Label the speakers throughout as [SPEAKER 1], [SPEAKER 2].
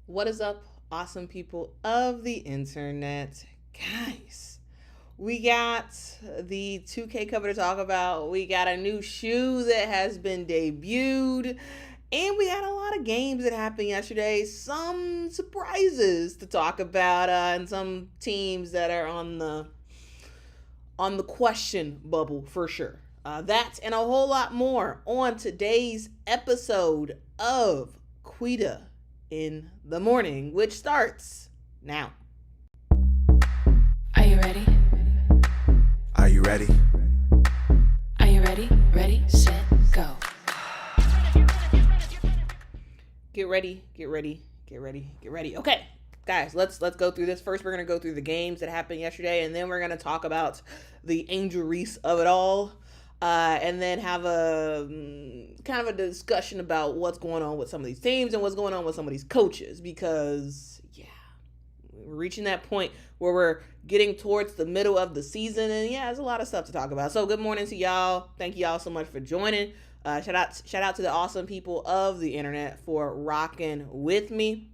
[SPEAKER 1] What is up, awesome people of the internet? Guys, we got the 2K cover to talk about. We got a new shoe that has been debuted. And we had a lot of games that happened yesterday. Some surprises to talk about, and some teams that are on the question bubble for sure. That and a whole lot more on today's episode of Quita in the Morning, which starts now.
[SPEAKER 2] Are you ready?
[SPEAKER 3] Are you ready?
[SPEAKER 2] Are you ready? Ready, set, go.
[SPEAKER 1] Get ready. Okay, guys, let's go through this. First, we're going to go through the games that happened yesterday, and then we're going to talk about the Angel Reese of it all. And then have a kind of a discussion about what's going on with some of these teams and what's going on with some of these coaches, because we're reaching that point where we're getting towards the middle of the season, and there's a lot of stuff to talk about. So good morning to y'all. Thank you all so much for joining. Shout out to the awesome people of the internet for rocking with me.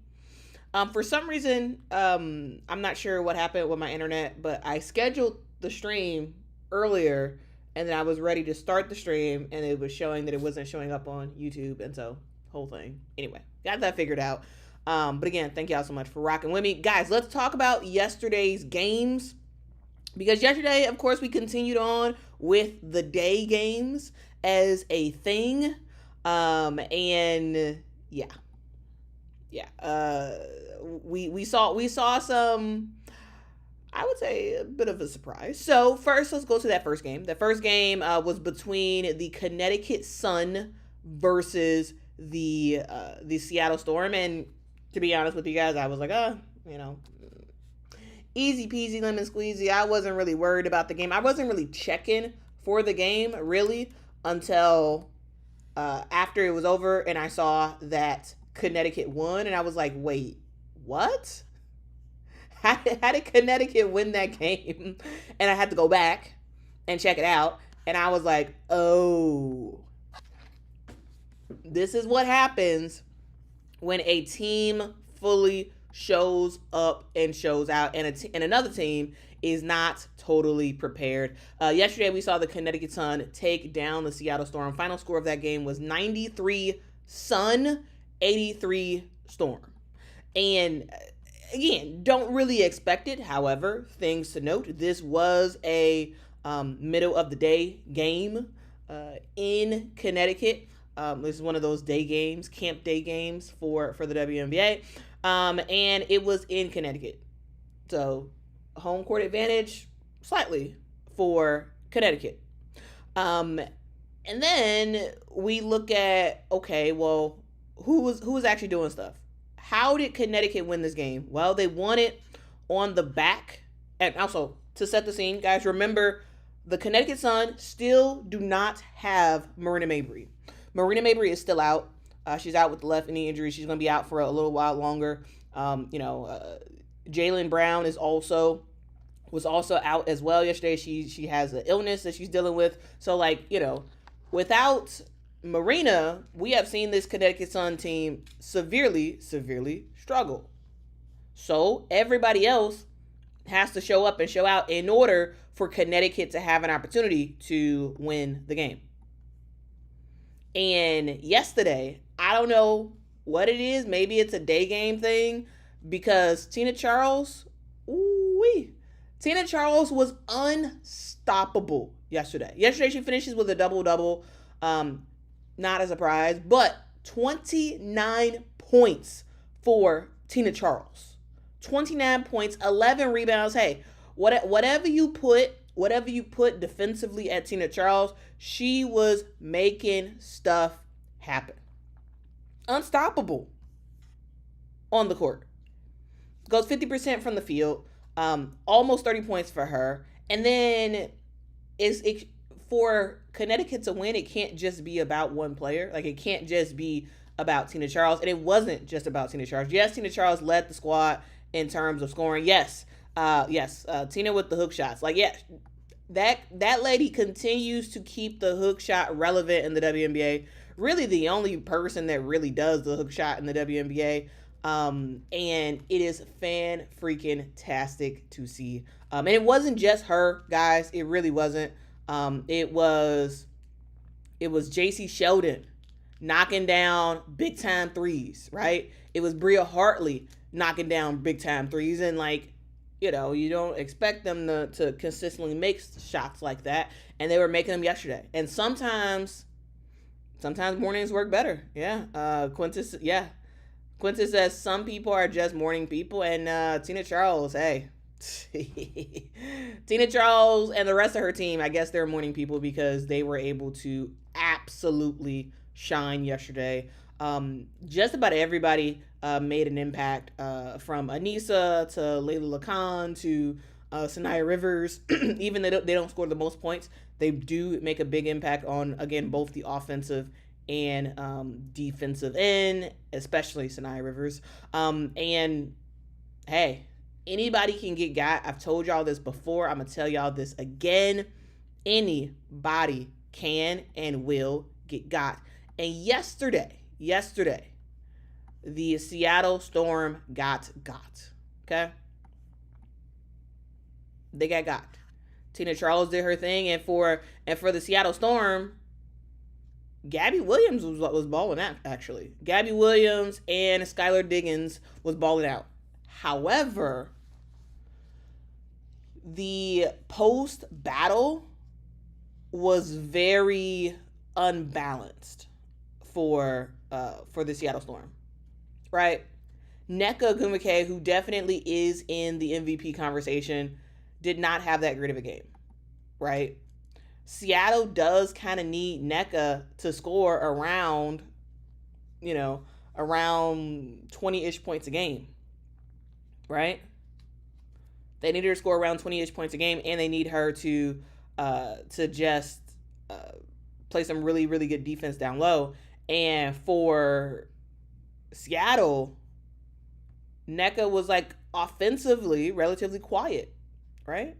[SPEAKER 1] For some reason, I'm not sure what happened with my internet, but I scheduled the stream earlier, and then I was ready to start the stream, and it was showing that it wasn't showing up on YouTube, and so whole thing. Anyway, got that figured out. But again, thank y'all so much for rocking with me. Guys, let's talk about yesterday's games, because yesterday, of course, we continued on with the day games as a thing. We saw some, I would say, a bit of a surprise. So first, let's go to that first game. The first game was between the Connecticut Sun versus the Seattle Storm. And to be honest with you guys, I was like, easy peasy lemon squeezy. I wasn't really worried about the game. I wasn't really checking for the game, really, until after it was over and I saw that Connecticut won. And I was like, wait, what? How did Connecticut win that game? And I had to go back and check it out. And I was like, oh, this is what happens when a team fully shows up and shows out, and another team is not totally prepared. Yesterday, we saw the Connecticut Sun take down the Seattle Storm. Final score of that game was 93 Sun, 83 Storm. And again, don't really expect it. However, things to note, this was a middle of the day game in Connecticut. This is one of those day games, camp day games for the WNBA. And it was in Connecticut. So home court advantage slightly for Connecticut. And then we look at, okay, well, who was actually doing stuff? How did Connecticut win this game? Well, they won it on the back. And also, to set the scene, guys, remember, the Connecticut Sun still do not have Marina Mabrey. Marina Mabrey is still out. She's out with the left knee injury. She's going to be out for a little while longer. Jaylen Brown was also out as well yesterday. She has an illness that she's dealing with. So, without Marina, we have seen this Connecticut Sun team severely struggle. So everybody else has to show up and show out in order for Connecticut to have an opportunity to win the game. And yesterday, I don't know what it is. Maybe it's a day game thing, because Tina Charles was unstoppable yesterday. Yesterday, she finishes with a double-double. Not a surprise, but 29 points for Tina Charles. 29 points, 11 rebounds. Hey, whatever you put defensively at Tina Charles, she was making stuff happen. Unstoppable on the court. Goes 50% from the field. Almost 30 points for her. And then for Connecticut to win, it can't just be about one player. It can't just be about Tina Charles. And it wasn't just about Tina Charles. Yes, Tina Charles led the squad in terms of scoring. Yes, Tina with the hook shots. That lady continues to keep the hook shot relevant in the WNBA. Really the only person that really does the hook shot in the WNBA. And it is fan-freaking-tastic to see. And it wasn't just her, guys. It really wasn't. It was JC Sheldon knocking down big-time threes, right? It was Bria Hartley knocking down big-time threes. And, like, you know, you don't expect them to consistently make shots like that. And they were making them yesterday. And sometimes mornings work better. Yeah. Quintus says some people are just morning people. And Tina Charles, hey. Tina Charles and the rest of her team, I guess they're morning people because they were able to absolutely shine yesterday. Just about everybody made an impact, from Anissa to Layla Lacan to Sanaya Rivers. Even though they don't score the most points, they do make a big impact on, again, both the offensive and defensive end, especially Sanaya Rivers. And hey, anybody can get got. I've told y'all this before. I'm going to tell y'all this again. Anybody can and will get got. And yesterday, the Seattle Storm got. Okay? They got. Tina Charles did her thing. And for the Seattle Storm, Gabby Williams was balling out, actually. Gabby Williams and Skylar Diggins was balling out. However, the post-battle was very unbalanced for the Seattle Storm, right? Nneka Ogwumike, who definitely is in the MVP conversation, did not have that great of a game, right? Seattle does kind of need Nneka to score around 20-ish points a game, right? They need her to score around 20-ish points a game, and they need her to just play some really, really good defense down low. And for Seattle, Nneka was, like, offensively relatively quiet, right?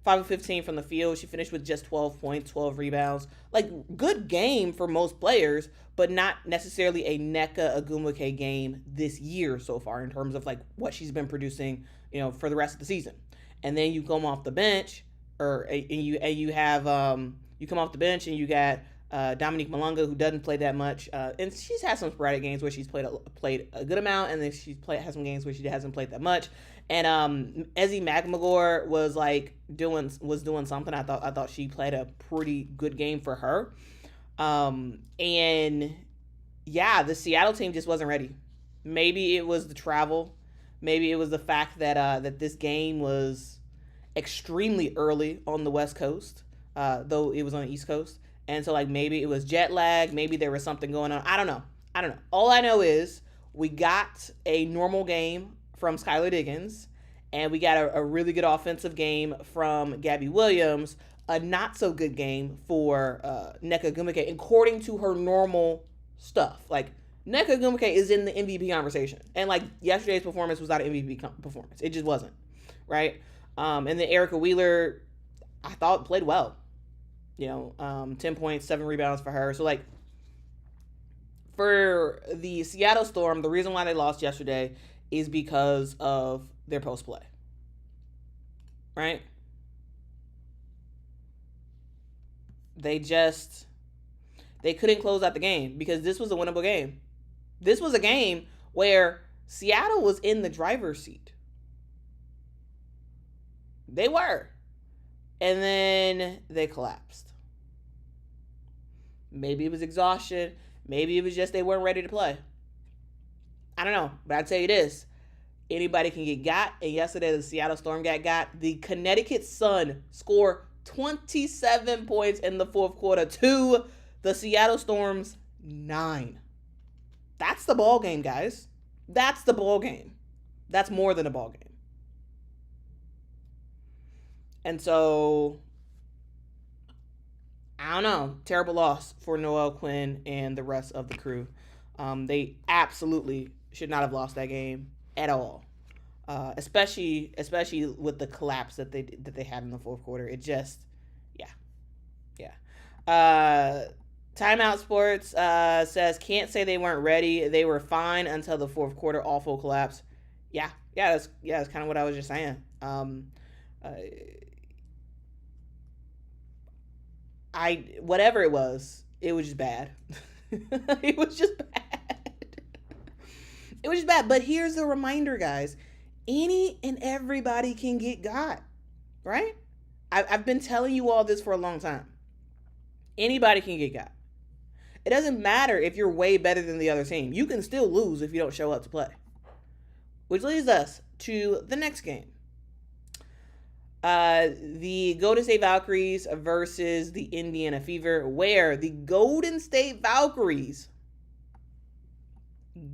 [SPEAKER 1] 5 of 15 from the field. She finished with just 12 points, 12 rebounds. Like, good game for most players, but not necessarily a Nneka Ogwumike game this year so far in terms of, like, what she's been producing, for the rest of the season. And then you come off the bench, you come off the bench and you got Dominique Malonga, who doesn't play that much, and she's had some sporadic games where she's played a good amount, and then has some games where she hasn't played that much. And Ezzie McMagor was doing something. I thought she played a pretty good game for her. And yeah, the Seattle team just wasn't ready. Maybe it was the travel. Maybe it was the fact that this game was extremely early on the West Coast, though it was on the East Coast. And so, like, maybe it was jet lag. Maybe there was something going on. I don't know. All I know is we got a normal game from Skylar Diggins, and we got a really good offensive game from Gabby Williams, a not-so-good game for Nneka Ogwumike, according to her normal stuff. Like, Nneka Ogwumike is in the MVP conversation. And, like, yesterday's performance was not an MVP performance. It just wasn't, right? And then Erica Wheeler, I thought, played well. 10 points, 7 rebounds for her. So, like, for the Seattle Storm, the reason why they lost yesterday is because of their post play, right? They couldn't close out the game because this was a winnable game. This was a game where Seattle was in the driver's seat. They were. And then they collapsed. Maybe it was exhaustion. Maybe it was just they weren't ready to play. I don't know. But I'll tell you this. Anybody can get got. And yesterday, the Seattle Storm got. The Connecticut Sun scored 27 points in the fourth quarter to the Seattle Storm's 9. That's the ball game, guys. That's the ball game. That's more than a ball game. And so, I don't know. Terrible loss for Noelle Quinn and the rest of the crew. They absolutely should not have lost that game at all. Especially with the collapse that they had in the fourth quarter. It just, yeah. Timeout Sports says, can't say they weren't ready. They were fine until the fourth quarter awful collapse. That's kind of what I was just saying. Whatever it was just bad. It was just bad. It was just bad. But here's a reminder, guys. Any and everybody can get got, right? I've been telling you all this for a long time. Anybody can get got. It doesn't matter if you're way better than the other team. You can still lose if you don't show up to play. Which leads us to the next game. The Golden State Valkyries versus the Indiana Fever, where the Golden State Valkyries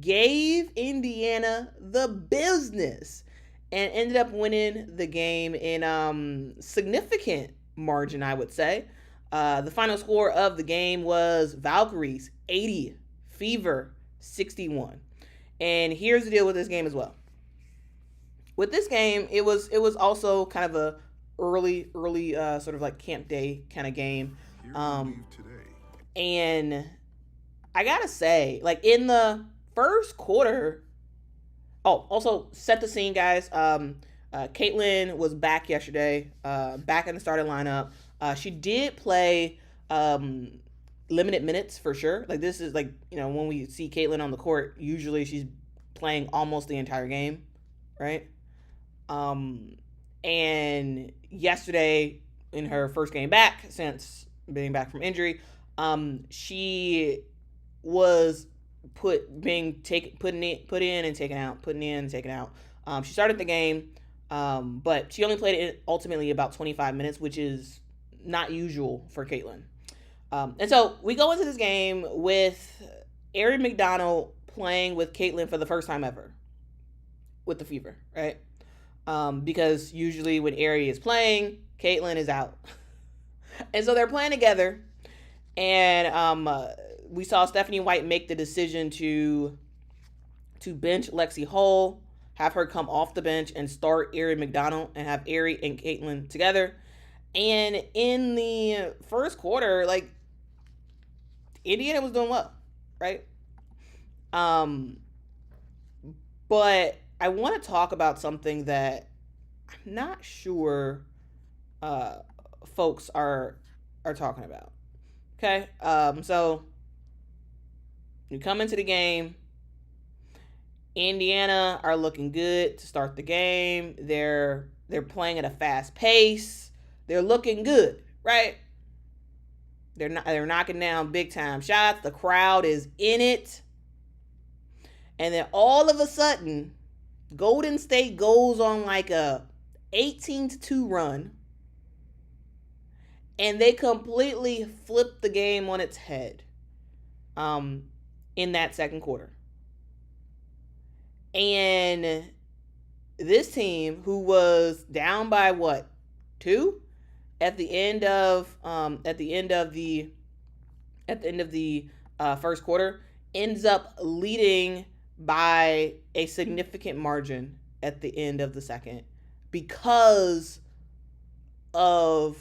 [SPEAKER 1] gave Indiana the business and ended up winning the game in significant margin, I would say. The final score of the game was Valkyries 80, Fever 61. And here's the deal with this game as well. With this game, it was also kind of a early sort of like camp day kind of game. And I gotta say, like in the first quarter, also set the scene, guys. Caitlin was back yesterday, back in the starting lineup. She did play limited minutes for sure. Like this is like, when we see Caitlin on the court, usually she's playing almost the entire game, right? And yesterday in her first game back since being back from injury, she was put in and taken out. She started the game, but she only played it ultimately about 25 minutes, which is not usual for Caitlin. And so we go into this game with Ari McDonald playing with Caitlin for the first time ever with the Fever, right? Because usually when Ari is playing, Caitlin is out. And so they're playing together, and we saw Stephanie White make the decision to bench Lexi Hull, have her come off the bench and start Ari McDonald and have Ari and Caitlin together. And in the first quarter, like, Indiana was doing well, right? But I want to talk about something that I'm not sure folks are talking about. Okay? So you come into the game. Indiana are looking good to start the game. They're playing at a fast pace. They're looking good, right? They're knocking down big time shots. The crowd is in it. And then all of a sudden, Golden State goes on like a 18-2 run. And they completely flip the game on its head in that second quarter. And this team, who was down by 2 at the end of the first quarter, ends up leading by a significant margin at the end of the second because of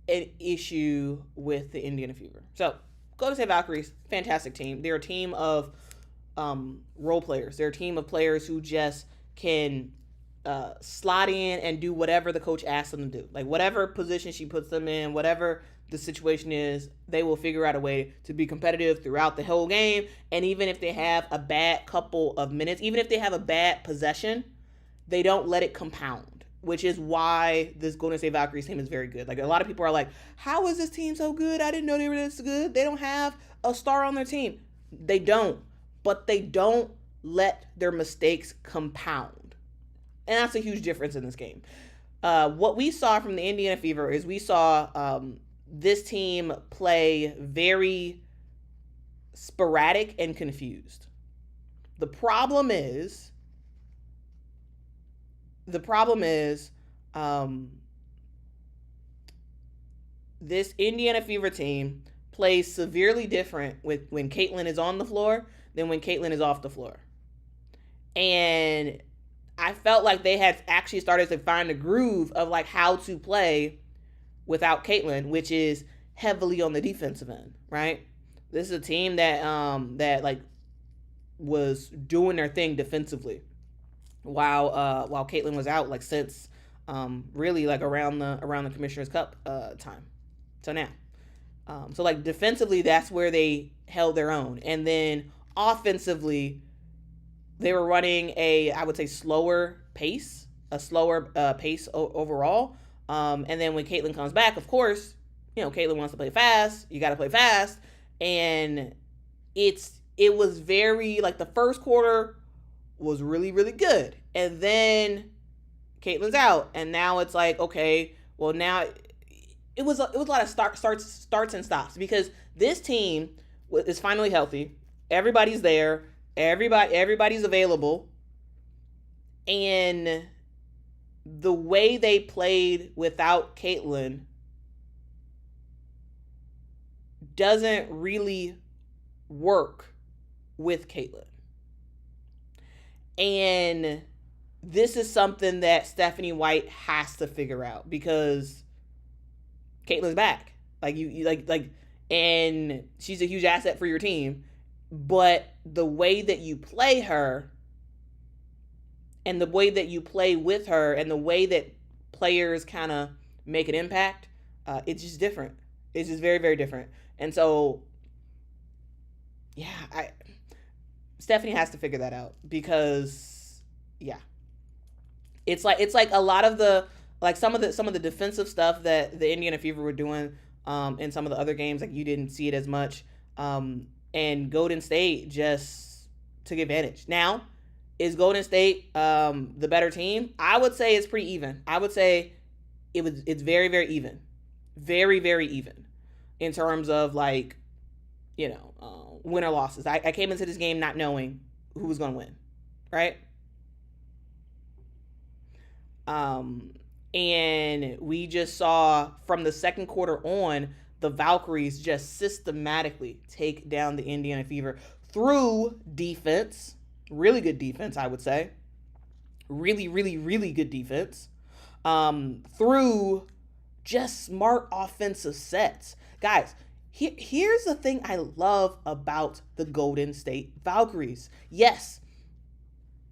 [SPEAKER 1] an issue with the Indiana Fever. So, Golden State Valkyries, fantastic team. They're a team of role players. They're a team of players who just can slot in and do whatever the coach asks them to do. Like, whatever position she puts them in, whatever the situation is, they will figure out a way to be competitive throughout the whole game. And even if they have a bad couple of minutes, even if they have a bad possession, they don't let it compound, which is why this Golden State Valkyries team is very good. Like, a lot of people are like, how is this team so good? I didn't know they were this good. They don't have a star on their team. They don't. But they don't let their mistakes compound. And that's a huge difference in this game. What we saw from the Indiana Fever is we saw this team play very sporadic and confused. The problem is this Indiana Fever team plays severely different when Caitlin is on the floor than when Caitlin is off the floor. And I felt like they had actually started to find a groove of like how to play without Caitlin, which is heavily on the defensive end, right? This is a team that like was doing their thing defensively while Caitlin was out, like since really like around the Commissioner's Cup time. So now. So like defensively, that's where they held their own. And then offensively, they were running I would say slower pace overall. And then when Caitlin comes back, of course, Caitlin wants to play fast. You got to play fast. And it was very, like, the first quarter was really, really good. And then Caitlin's out. And now it's like, okay, well, now it was a lot of starts and stops, because this team is finally healthy. Everybody's there. Everybody's available. And the way they played without Caitlin doesn't really work with Caitlin. And this is something that Stephanie White has to figure out, because Caitlin's back. Like and she's a huge asset for your team. But the way that you play her, and the way that you play with her, and the way that players kind of make an impact, it's just different. It's just very, very different. And so, yeah, Stephanie has to figure that out, because, yeah, it's like a lot of the, like some of the defensive stuff that the Indiana Fever were doing in some of the other games, like you didn't see it as much, and Golden State just took advantage. Now, is Golden State the better team? I would say it's pretty even. I would say it's very, very even, very, very even in terms of, like, win or losses. I came into this game not knowing who was going to win, right? And we just saw from the second quarter on, the Valkyries just systematically take down the Indiana Fever through defense. Really good defense, I would say. Really, really, really good defense. Through just smart offensive sets. Guys, here's the thing I love about the Golden State Valkyries. Yes,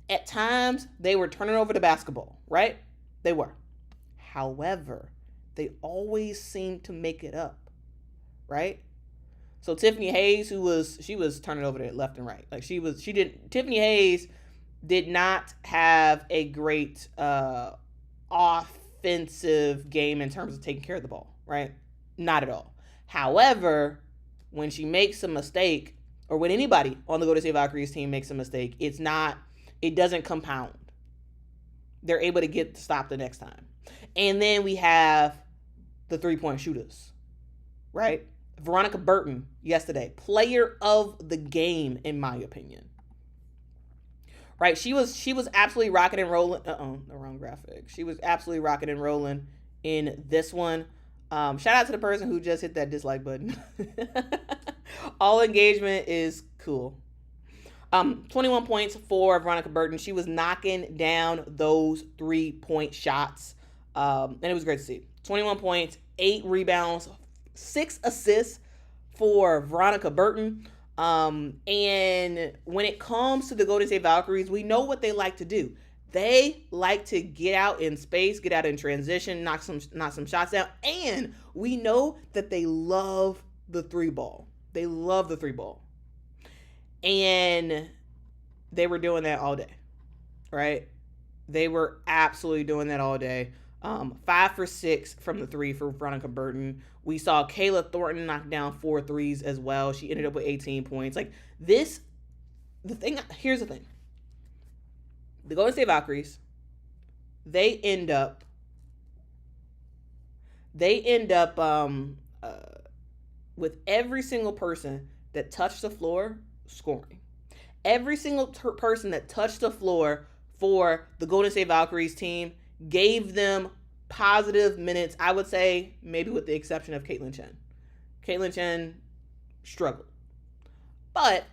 [SPEAKER 1] at times they were turning over the basketball, right? They were. However, they always seemed to make it up, right? So Tiffany Hayes, she was turning over it left and right. Like Tiffany Hayes did not have a great offensive game in terms of taking care of the ball, right? Not at all. However, when she makes a mistake, or when anybody on the Golden State Valkyries team makes a mistake, it doesn't compound. They're able to get stopped the next time. And then we have the 3-point shooters, right? Veronica Burton yesterday, player of the game, in my opinion. Right? She was absolutely rocking and rolling. The wrong graphic. She was absolutely rocking and rolling in this one. Shout out to the person who just hit that dislike button. All engagement is cool. 21 points for Veronica Burton. She was knocking down those 3-point shots. And it was great to see. 21 points, 8 rebounds, 6 assists for Veronica Burton. And when it comes to the Golden State Valkyries, we know what they like to do. They like to get out in space, get out in transition, knock some shots down. And we know that they love the 3-ball. They love the 3-ball. And they were doing that all day, right? They were absolutely doing that all day. 5 for 6 from the 3 for Veronica Burton. We saw Kayla Thornton knock down 4 threes as well. She ended up with 18 points. Here's the thing. The Golden State Valkyries, they end up with every single person that touched the floor scoring. Every single person that touched the floor for the Golden State Valkyries team gave them positive minutes, I would say, maybe with the exception of Caitlin Chen. Caitlin Chen struggled. But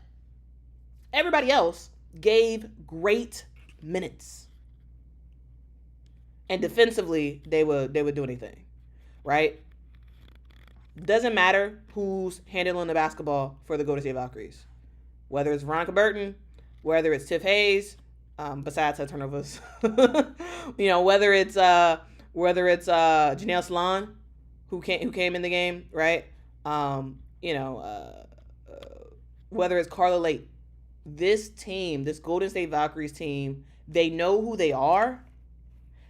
[SPEAKER 1] everybody else gave great minutes. And defensively, they would do anything, right? Doesn't matter who's handling the basketball for the Golden State Valkyries. Whether it's Veronica Burton, whether it's Tiff Hayes, besides her turnovers, whether it's Janelle Salon, who came in the game, right? Whether it's Carla Lake, this team, this Golden State Valkyries team, they know who they are.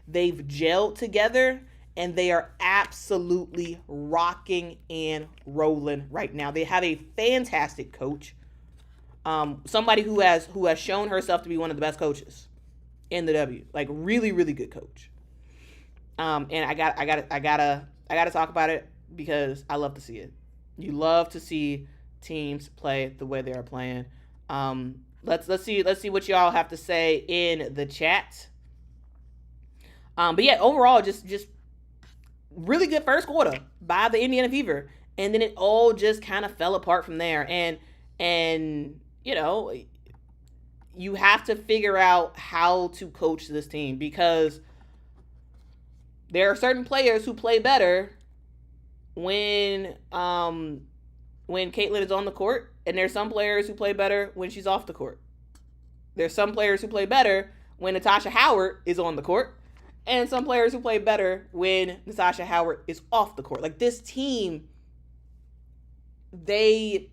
[SPEAKER 1] They've gelled together, and they are absolutely rocking and rolling right now. They have a fantastic coach. Somebody who has shown herself to be one of the best coaches in the W, like really, really good coach. And I gotta talk about it because I love to see it. You love to see teams play the way they are playing. Let's see what y'all have to say in the chat. But yeah, overall, just really good first quarter by the Indiana Fever, and then it all just kind of fell apart from there. And you have to figure out how to coach this team, because there are certain players who play better when Caitlin is on the court, and there's some players who play better when she's off the court. There's some players who play better when Natasha Howard is on the court, and some players who play better when Natasha Howard is off the court. Like, this team, they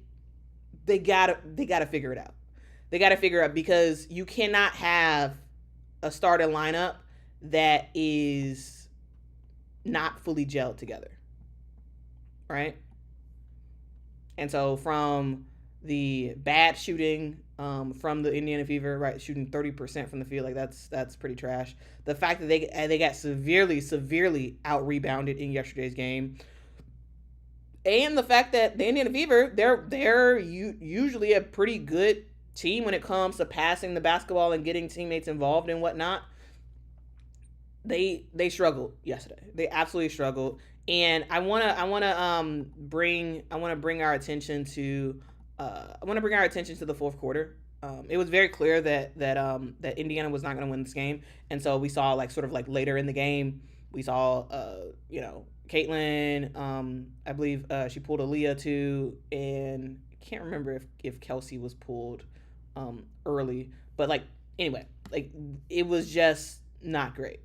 [SPEAKER 1] gotta figure it out. They gotta figure it out, because you cannot have a starting lineup that is not fully gelled together, right? And so from the bad shooting from the Indiana Fever, right, shooting 30% from the field, like that's pretty trash. The fact that they got severely out-rebounded in yesterday's game, and the fact that the Indiana Fever, they're usually a pretty good team when it comes to passing the basketball and getting teammates involved and whatnot. They struggled yesterday. They absolutely struggled. And I wanna bring our attention to the fourth quarter. It was very clear that Indiana was not going to win this game, and so we saw later in the game, we saw Caitlin, I believe she pulled Aaliyah too, and I can't remember if Kelsey was pulled early, but anyway, it was just not great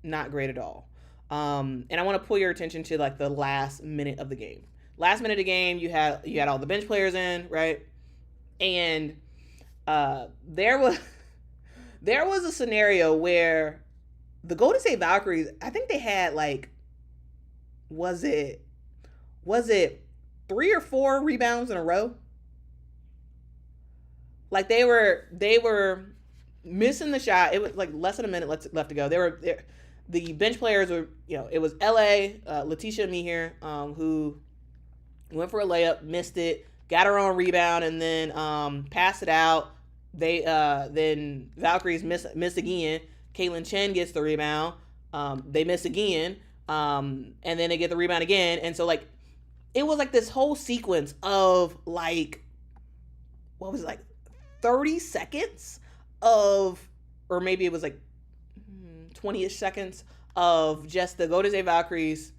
[SPEAKER 1] at all. And I want to pull your attention to the last minute of the game. Last minute of the game, you had all the bench players in, right? And there was a scenario where the Golden State Valkyries, I think they had was it 3 or 4 rebounds in a row? They were missing the shot. It was less than a minute left to go. The bench players were, it was LA, Letitia Mehier, who went for a layup, missed it, got her own rebound, and then passed it out. Then Valkyries miss again. Caitlin Chen gets the rebound. They miss again, and then they get the rebound again. And so it was this whole sequence of what was it, 30 seconds of, or maybe it was 20-ish seconds of just the Golden State Valkyries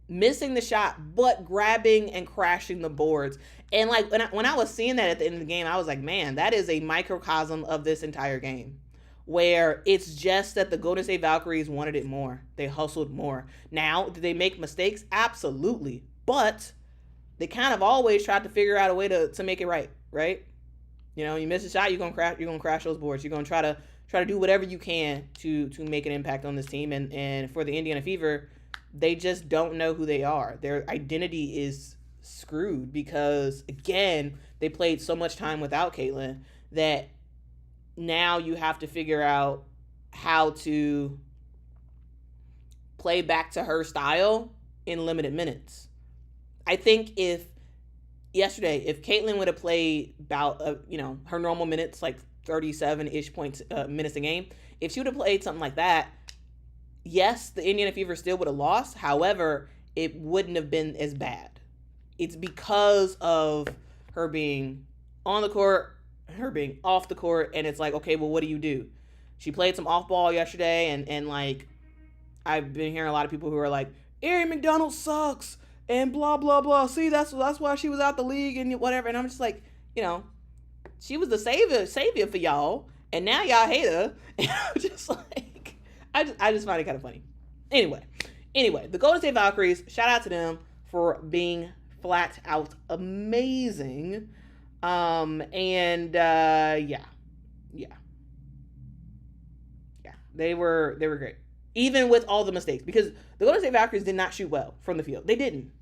[SPEAKER 1] missing the shot, but grabbing and crashing the boards. And when I was seeing that at the end of the game, I was like, man, that is a microcosm of this entire game, where it's just that the Golden State Valkyries wanted it more. They hustled more. Now, did they make mistakes? Absolutely. But they kind of always tried to figure out a way to make it right? You miss a shot, you're gonna crash those boards. You're gonna try to do whatever you can to make an impact on this team. And for the Indiana Fever, they just don't know who they are. Their identity is screwed because, again, they played so much time without Caitlin that now you have to figure out how to play back to her style in limited minutes. I think if Caitlin would have played about her normal minutes, 37-ish minutes a game, if she would have played something like that, yes, the Indiana Fever still would have lost. However, it wouldn't have been as bad. It's because of her being on the court, her being off the court, and it's okay, well, what do you do? She played some off ball yesterday, and I've been hearing a lot of people who are like, Ari McDonald sucks. and blah blah blah. See, that's why she was out the league and whatever. And I'm just like, she was the savior for y'all, and now y'all hate her. And I'm just like, I just find it kind of funny. Anyway, the Golden State Valkyries, shout out to them for being flat out amazing. They were great, even with all the mistakes, because the Golden State Valkyries did not shoot well from the field. They didn't,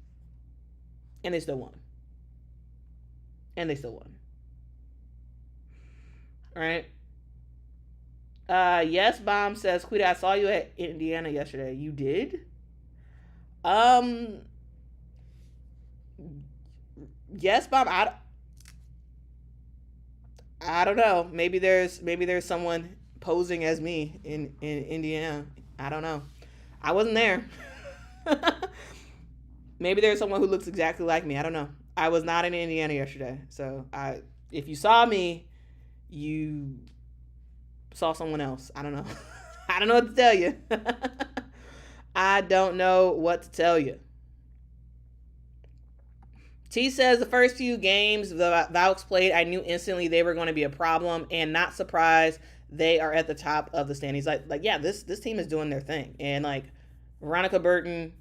[SPEAKER 1] and they still won. All right. Yes, Bomb says, Quita, I saw you at Indiana yesterday. You did? Yes, Bomb. I don't know. Maybe there's someone posing as me in Indiana. I don't know. I wasn't there. Maybe there's someone who looks exactly like me. I don't know. I was not in Indiana yesterday. So if you saw me, you saw someone else. I don't know. I don't know what to tell you. I don't know what to tell you. T says the first few games the Valks played, I knew instantly they were going to be a problem, and not surprised they are at the top of the standings. Like yeah, this team is doing their thing, and like Veronica Burton.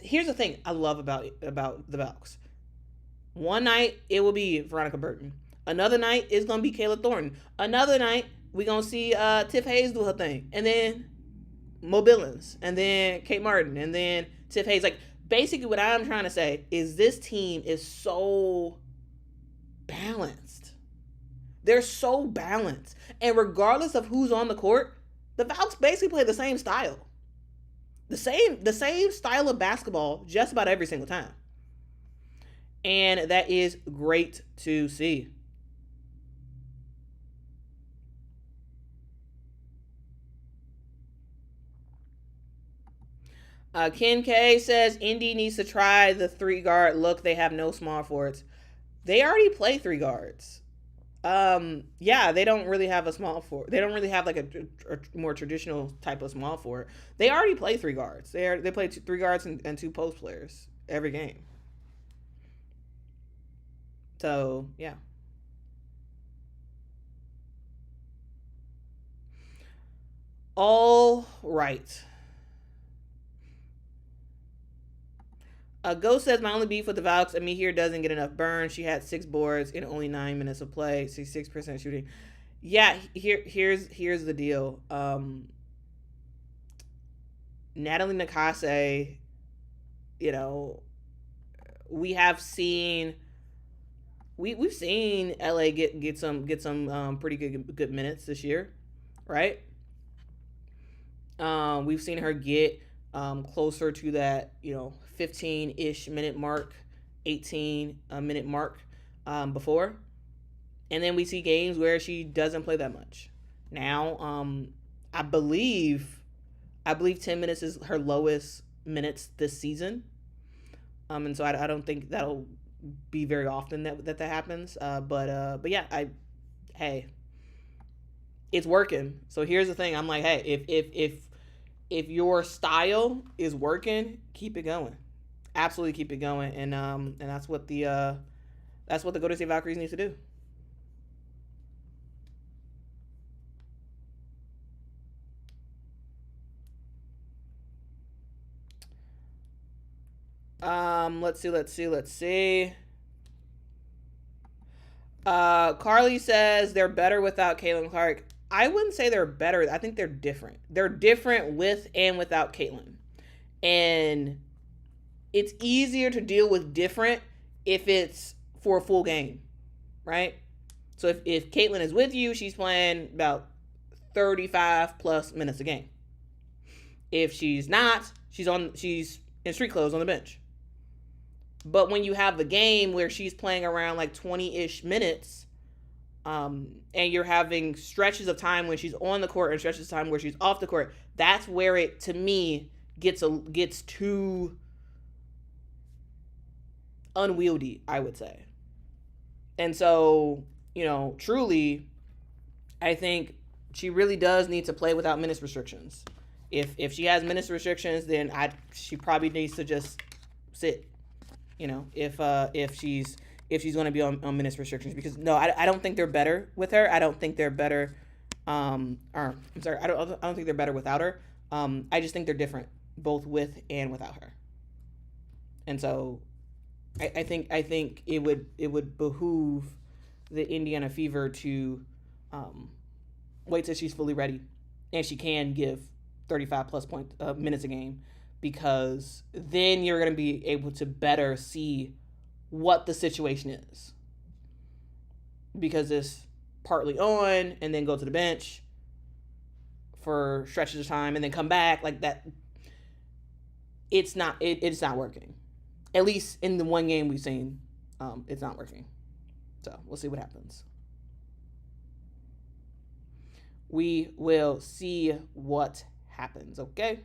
[SPEAKER 1] Here's the thing I love about the Valks. One night it will be Veronica Burton. Another night it's gonna be Kayla Thornton. Another night we gonna see Tiff Hayes do her thing, and then Mo Billings, and then Kate Martin, and then Tiff Hayes. Like, basically what I'm trying to say is this team is so balanced. They're so balanced. And regardless of who's on the court, the Valks basically play the same style. The same style of basketball just about every single time. And that is great to see. Ken K says Indy needs to try the 3-guard look. They have no small forwards. They already play 3 guards. Yeah, they don't really have a small forward. They don't really have like a more traditional type of small forward. They already play 3 guards. They play 3 guards and 2 post players every game. So yeah. All right. Ghost says my only beef with the Valks, Amihir doesn't get enough burn. She had 6 boards in only 9 minutes of play, 66% shooting. Yeah, here's the deal. Natalie Nakase, we have seen we've seen LA get some pretty good minutes this year, right? We've seen her get closer to that, 15-ish minute mark, 18 minute mark before. And then we see games where she doesn't play that much. Now, I believe 10 minutes is her lowest minutes this season. And so I don't think that'll be very often that happens. But yeah, hey, it's working. So here's the thing. I'm like, hey, if your style is working, keep it going. Absolutely keep it going. And that's what the Golden State Valkyries need to do. Let's see. Carly says they're better without Caitlin Clark. I wouldn't say they're better. I think they're different. They're different with and without Caitlin. And it's easier to deal with different if it's for a full game, right? So if Caitlin is with you, she's playing about 35 plus minutes a game. If she's not, she's in street clothes on the bench. But when you have the game where she's playing around like 20-ish minutes, and you're having stretches of time when she's on the court and stretches of time where she's off the court, that's where it, to me, gets too unwieldy, I would say. And so, truly, I think she really does need to play without minutes restrictions. If she has minutes restrictions, then she probably needs to just sit if she's going to be on minutes restrictions, because no, I don't think they're better with her. I don't think they're better. Or I'm sorry, I don't think they're better without her. I just think they're different, both with and without her. And so, I think it would behoove the Indiana Fever to wait till she's fully ready, and she can give 35 plus minutes a game, because then you're going to be able to better see what the situation is, because it's partly on and then go to the bench for stretches of time and then come back like that. It's not working. At least in the one game we've seen, it's not working. So we'll see what happens. We will see what happens, okay?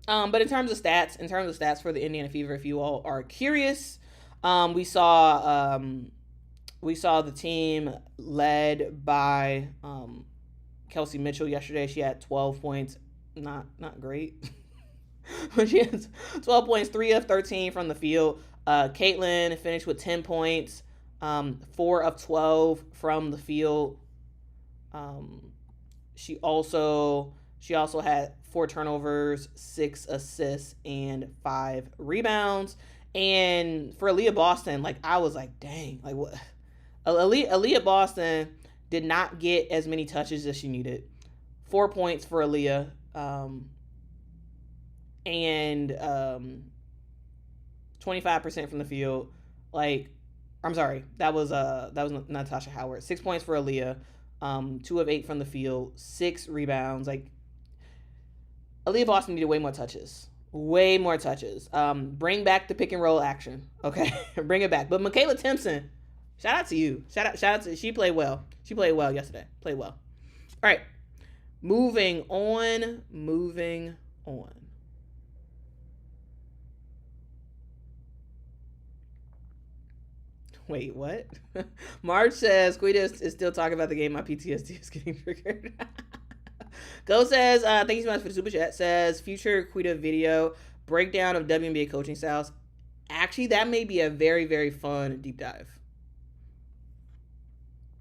[SPEAKER 1] But in terms of stats for the Indiana Fever, if you all are curious, we saw the team led by Kelsey Mitchell yesterday. She had 12 points, not great, but she has 12 points, 3 of 13 from the field. Caitlin finished with 10 points, 4 of 12 from the field. She also had 4 turnovers, 6 assists, and 5 rebounds. And for Aaliyah Boston, like, I was like, dang, like, what? Aaliyah Boston did not get as many touches as she needed. 4 points for Aaliyah, and 25% from the field. Like, I'm sorry, that was Natasha Howard. 6 points for Aaliyah, 2 of 8 from the field, 6 rebounds. Like, Aaliyah Boston needed way more touches. Bring back the pick and roll action, okay? Bring it back. But Michaela Timpson, shout out to you. Shout out to, she played well. She played well yesterday. Played well. All right. Moving on. Wait, what? Marge says, Quita is still talking about the game. My PTSD is getting triggered. Go says, thank you so much for the super chat. Says, future Quita video breakdown of WNBA coaching styles. Actually, that may be a very, very fun deep dive.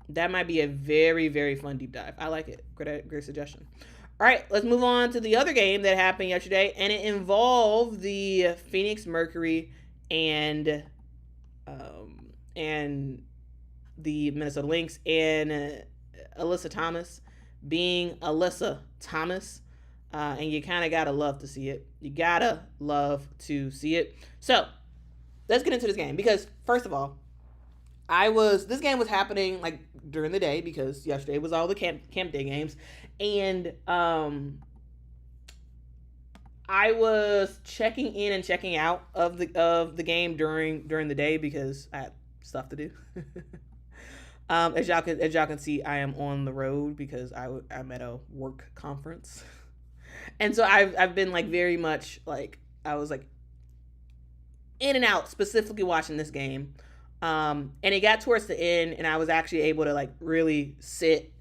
[SPEAKER 1] That might be a very, very fun deep dive. I like it. Great suggestion. All right, let's move on to the other game that happened yesterday, and it involved the Phoenix Mercury and the Minnesota Lynx, and Alyssa Thomas being Alyssa Thomas, and you kind of gotta love to see it. So let's get into this game, because first of all, this game was happening like during the day, because yesterday was all the camp day games, and I was checking in and checking out of the game during the day, because I had stuff to do. As y'all can see, I am on the road because I'm at a work conference, and so I've been like very much like, I was like in and out, specifically watching this game. And it got towards the end, and I was actually able to like really sit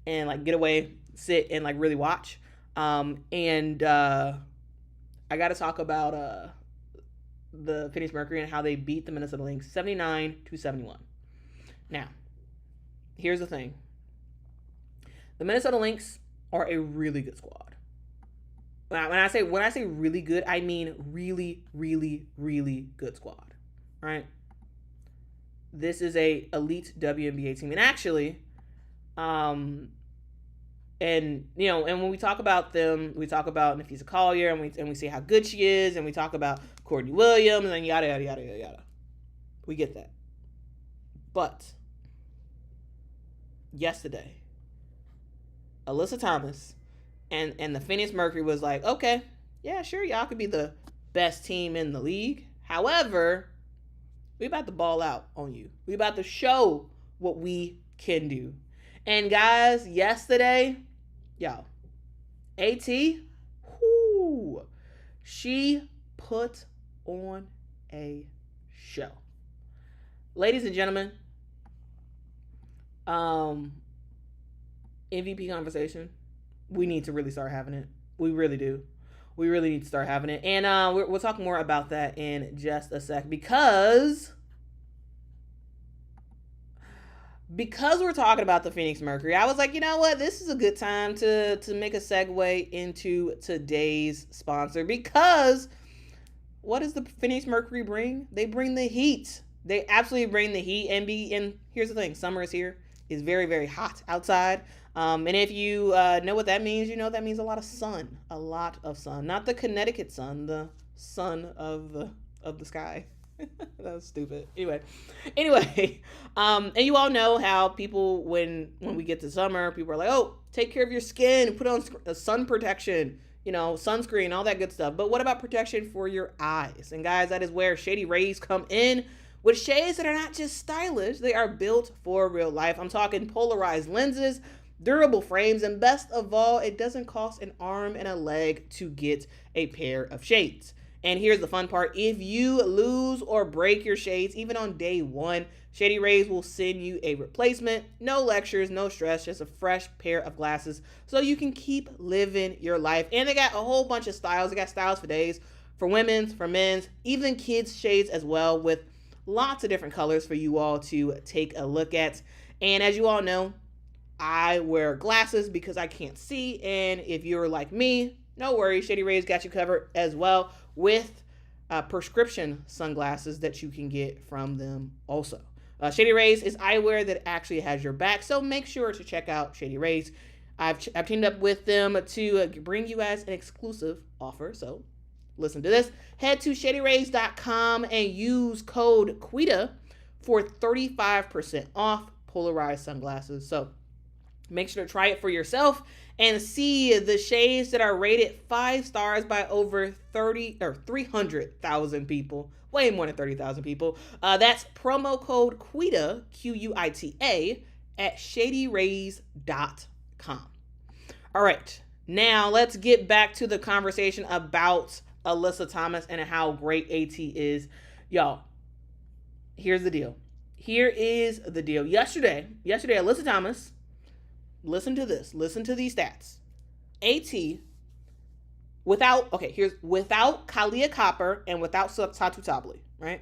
[SPEAKER 1] and like sit and like really watch. And I got to talk about the Phoenix Mercury and how they beat the Minnesota Lynx 79-71. Now, here's the thing: the Minnesota Lynx are a really good squad. When I say really good, I mean really, really, really good squad, right? This is a elite WNBA team, and actually, and when we talk about them, we talk about Nafisa Collier, and we say how good she is, and we talk about Courtney Williams, and yada yada yada yada yada. We get that, but yesterday, Alyssa Thomas and the Phoenix Mercury was like, okay, yeah, sure, y'all could be the best team in the league. However, we about to ball out on you. We about to show what we can do. And guys, yesterday, y'all, AT, she put on a show. Ladies and gentlemen, MVP conversation, we need to really start having it. We really do. We really need to start having it. And we'll talk more about that in just a sec because we're talking about the Phoenix Mercury. I was like, you know what? This is a good time to make a segue into today's sponsor because what does the Phoenix Mercury bring? They bring the heat. They absolutely bring the heat. And here's the thing. Summer is here. It's very, very hot outside. And if you know what that means, you know that means a lot of sun. A lot of sun. Not the Connecticut sun, the sun of the sky. That was stupid. Anyway, and you all know how people, when we get to summer, people are like, oh, take care of your skin, put on sun protection, sunscreen, all that good stuff. But what about protection for your eyes? And guys, that is where Shady Rays come in with shades that are not just stylish, they are built for real life. I'm talking polarized lenses, durable frames, and best of all, it doesn't cost an arm and a leg to get a pair of shades. And here's the fun part. If you lose or break your shades, even on day one, Shady Rays will send you a replacement. No lectures, no stress, just a fresh pair of glasses so you can keep living your life. And they got a whole bunch of styles. They got styles for days, for women's, for men's, even kids' shades as well, with lots of different colors for you all to take a look at. And as you all know, I wear glasses because I can't see. And if you're like me, no worries. Shady Rays got you covered as well with prescription sunglasses that you can get from them also. Shady Rays is eyewear that actually has your back, so make sure to check out Shady Rays. I've teamed up with them to bring you as an exclusive offer, so listen to this. Head to shadyrays.com and use code Quita for 35% off polarized sunglasses. So make sure to try it for yourself and see the shades that are rated 5 stars by over 300,000 people. Way more than 30,000 people. That's promo code Quita, Quita, at shadyrays.com. All right, now let's get back to the conversation about Alyssa Thomas and how great AT is. Y'all, here's the deal. Yesterday, Alyssa Thomas, listen to this. Listen to these stats. AT, without Kalia Copper and without Satu Sabli, right?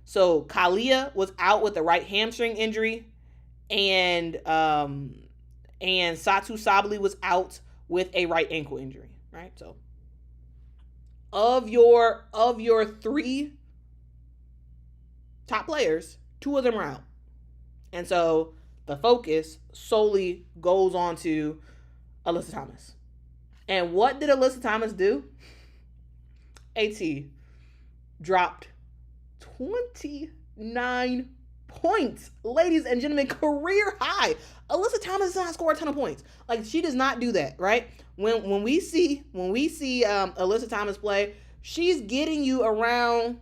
[SPEAKER 1] So Kalia was out with a right hamstring injury, and Satu Sabli was out with a right ankle injury, right? So of your 3 top players, 2 of them are out. And so the focus solely goes on to Alyssa Thomas. And what did Alyssa Thomas do? AT dropped 29 points. Ladies and gentlemen, career high. Alyssa Thomas does not score a ton of points. Like, she does not do that, right? When we see Alyssa Thomas play, she's getting you around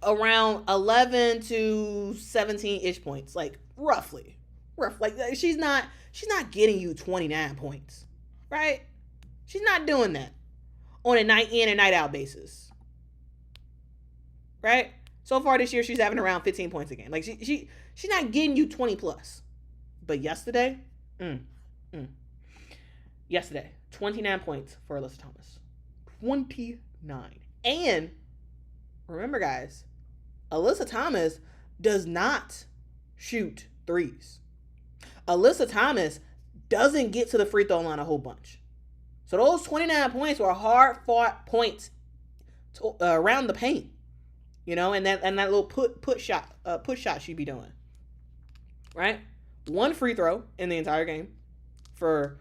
[SPEAKER 1] 11 to 17-ish points, like roughly. Like, she's not getting you 29 points, right? She's not doing that on a night in and night out basis, right? So far this year, she's having around 15 points a game. Like, she's not getting you 20 plus. But yesterday, 29 points for Alyssa Thomas. 29. And remember, guys, Alyssa Thomas does not shoot threes. Alyssa Thomas doesn't get to the free throw line a whole bunch. So those 29 points were hard-fought points around the paint, and that little push shot she'd be doing, right? 1 free throw in the entire game for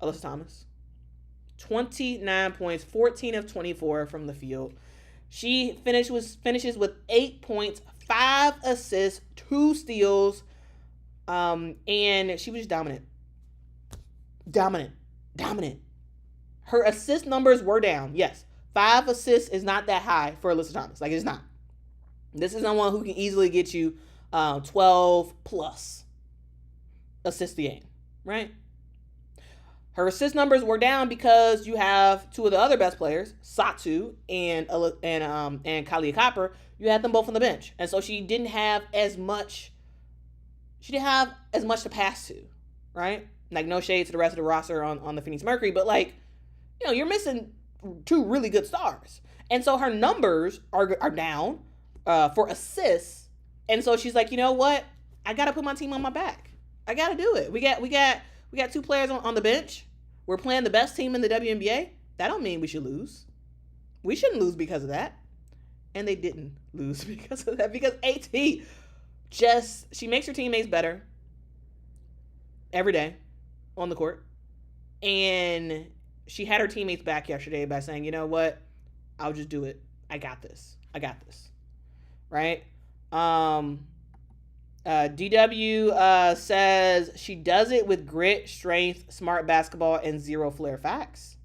[SPEAKER 1] Alyssa Thomas. 29 points, 14 of 24 from the field. She finishes with 8 points, 5 assists, 2 steals, and she was dominant. Her assist numbers were down. Yes, 5 assists is not that high for Alyssa Thomas. Like, it's not. This is someone who can easily get you 12 plus assists a game, right? Her assist numbers were down because you have 2 of the other best players, Satu and Kalia Copper. You had them both on the bench, and so she didn't have as much to pass to, right? Like, no shade to the rest of the roster on the Phoenix Mercury, but like, you're missing two really good stars. And so her numbers are down for assists. And so she's like, you know what? I got to put my team on my back. I got to do it. We got two players on the bench. We're playing the best team in the WNBA. That don't mean we should lose. We shouldn't lose because of that. And they didn't lose because of that. Because AT she makes her teammates better every day on the court. And she had her teammates back yesterday by saying, you know what? I'll just do it. I got this. Right? DW says she does it with grit, strength, smart basketball, and zero flair. Facts.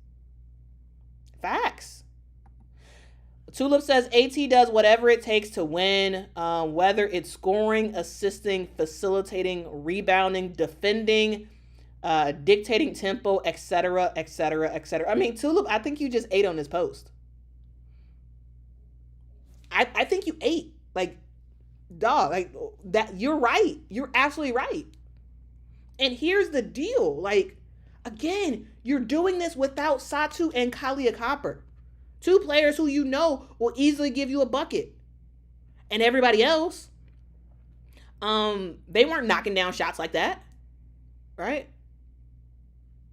[SPEAKER 1] Tulip says AT does whatever it takes to win, whether it's scoring, assisting, facilitating, rebounding, defending, dictating tempo, etc., etc., etc. I mean, Tulip, I think you just ate on this post. I think you ate. Like, dog, like that. You're right. You're absolutely right. And here's the deal. Like, again, you're doing this without Satu and Kalia Copper. Two players who will easily give you a bucket. And everybody else, they weren't knocking down shots like that. Right?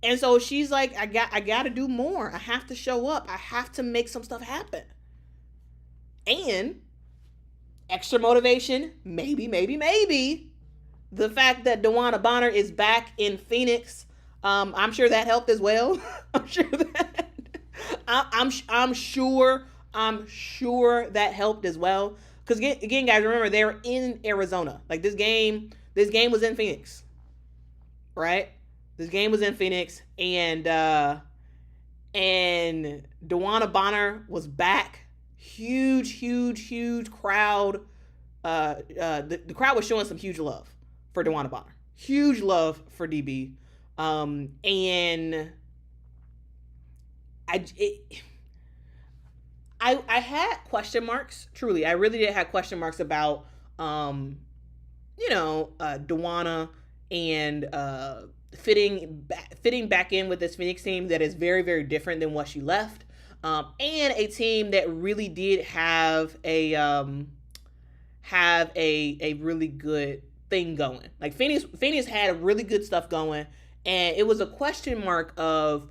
[SPEAKER 1] And so she's like, I got to do more. I have to show up. I have to make some stuff happen. And extra motivation, maybe, the fact that DeWanna Bonner is back in Phoenix, I'm sure that helped as well. I'm sure that helped as well. Because again, guys, remember, they were in Arizona. Like, this game was in Phoenix, right? This game was in Phoenix, and DeWanna Bonner was back. Huge crowd. The crowd was showing some huge love for DeWanna Bonner. Huge love for DB. And I had question marks. Truly, I really did have question marks about DeWanna and fitting back in with this Phoenix team that is very, very different than what she left. And a team that really did have a really good thing going. Like, Phoenix had really good stuff going, and it was a question mark of,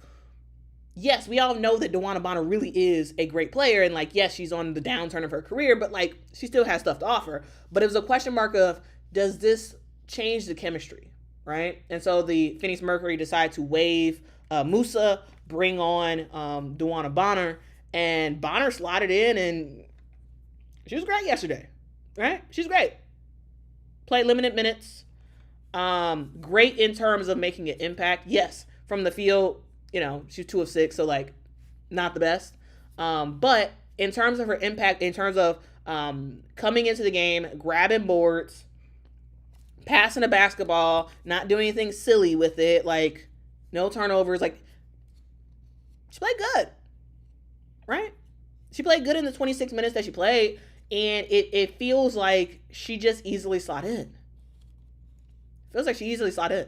[SPEAKER 1] yes, we all know that DeWanna Bonner really is a great player, and like, yes, she's on the downturn of her career, but like, she still has stuff to offer. But it was a question mark of, does this change the chemistry, right? And so the Phoenix Mercury decided to waive Musa, bring on DeWanna Bonner, and Bonner slotted in, and she was great yesterday, right? She's great. Played limited minutes. Great in terms of making an impact. Yes, from the field, she's 2 of 6, so like, not the best. But in terms of her impact, in terms of coming into the game, grabbing boards, passing the basketball, not doing anything silly with it, like no turnovers, like, she played good, right? She played good in the 26 minutes that she played, and it feels like she just easily slot in. Feels like she easily slot in.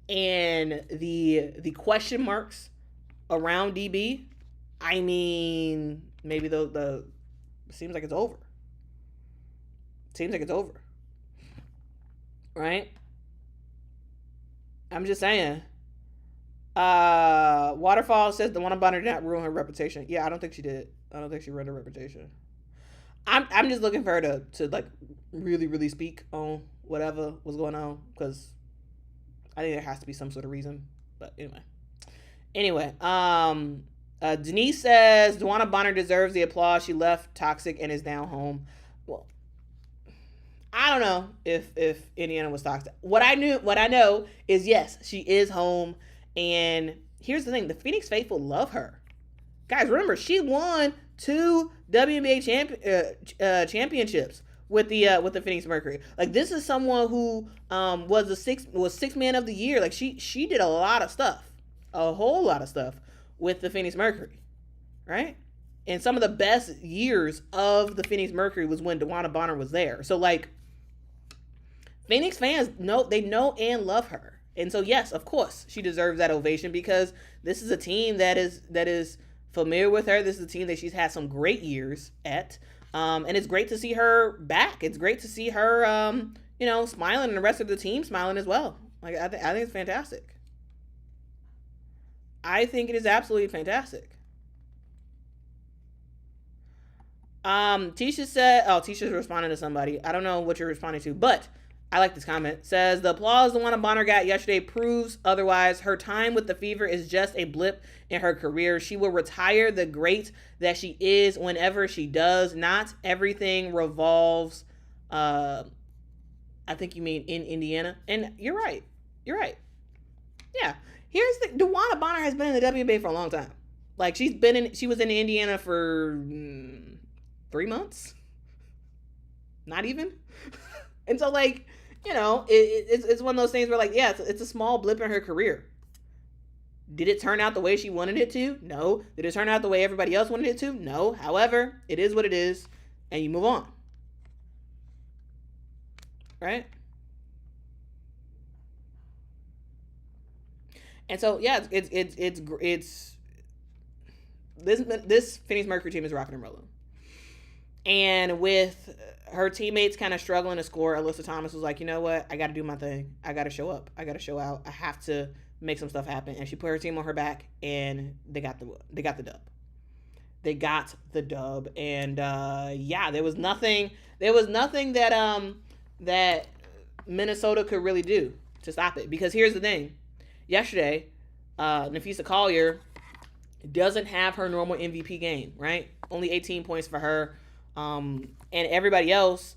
[SPEAKER 1] And the question marks around DB, I mean, maybe the seems like it's over. Seems like it's over. Right? I'm just saying. Waterfall says DeWanna Bonner did not ruin her reputation. Yeah, I don't think she did. I don't think she ruined her reputation. I'm just looking for her to like really, really speak on whatever was going on, because I think there has to be some sort of reason. But anyway, Denise says DeWanna Bonner deserves the applause. She left toxic and is now home. Well, I don't know if Indiana was toxic. What I know is, yes, she is home. And here's the thing: the Phoenix faithful love her. Guys, remember, she won 2 WNBA championships with the Phoenix Mercury. Like, this is someone who was sixth man of the year. Like, she did a lot of stuff, a whole lot of stuff with the Phoenix Mercury, right? And some of the best years of the Phoenix Mercury was when DeWanna Bonner was there. So like, Phoenix fans know and love her. And so, yes, of course, she deserves that ovation because this is a team that is familiar with her. This is a team that she's had some great years at. And it's great to see her back. It's great to see her, smiling, and the rest of the team smiling as well. Like, I think it's fantastic. I think it is absolutely fantastic. Tisha's responding to somebody. I don't know what you're responding to, but I like this comment. Says, the applause DeWanna Bonner got yesterday proves otherwise. Her time with the Fever is just a blip in her career. She will retire the great that she is whenever she does. Not everything revolves, I think you mean in Indiana. And you're right. Yeah. Here's the DeWanna Bonner has been in the WNBA for a long time. Like, she was in Indiana for 3 months. Not even. And so, like, it's one of those things where, like, yeah, it's a small blip in her career. Did it turn out the way she wanted it to? No. Did it turn out the way everybody else wanted it to? No. However, it is what it is, and you move on. Right? And so, yeah, it's this Phoenix Mercury team is rocking and rolling. And with her teammates kind of struggling to score, Alyssa Thomas was like, you know what? I got to do my thing. I got to show up. I got to show out. I have to make some stuff happen. And she put her team on her back, and they got the dub. They got the dub. And there was nothing that Minnesota could really do to stop it. Because here's the thing. Yesterday, Napheesa Collier doesn't have her normal MVP game, right? Only 18 points for her. And everybody else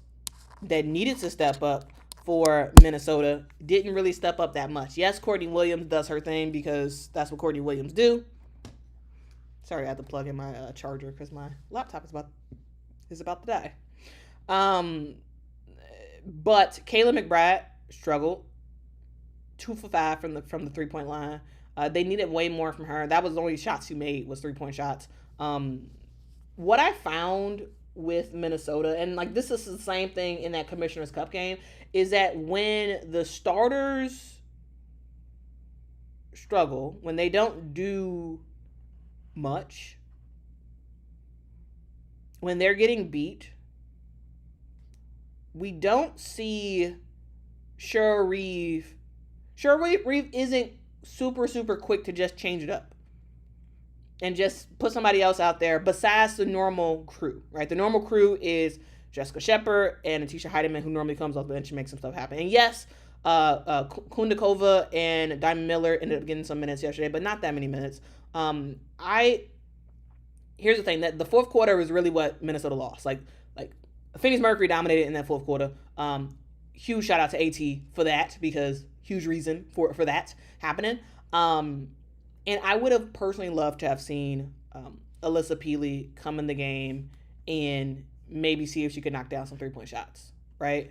[SPEAKER 1] that needed to step up for Minnesota didn't really step up that much. Yes, Courtney Williams does her thing because that's what Courtney Williams do. Sorry, I had to plug in my charger because my laptop is about to die. But Kayla McBride struggled. 2 for 5 from the 3-point line. They needed way more from her. That was the only shots she made was 3-point shots. What I found with Minnesota, and like this is the same thing in that Commissioner's Cup game, is that when the starters struggle, when they don't do much, when they're getting beat, we don't see Cheryl Reeve isn't super quick to just change it up and just put somebody else out there besides the normal crew, right? The normal crew is Jessica Shepard and Atisha Heidemann, who normally comes off the bench and makes some stuff happen. And yes, Kundakova and Diamond Miller ended up getting some minutes yesterday, but not that many minutes. Here's the thing, that the fourth quarter was really what Minnesota lost. Like Phoenix Mercury dominated in that fourth quarter. Huge shout out to AT for that, because huge reason for that happening. And I would have personally loved to have seen Alyssa Peely come in the game and maybe see if she could knock down some 3-point shots, right?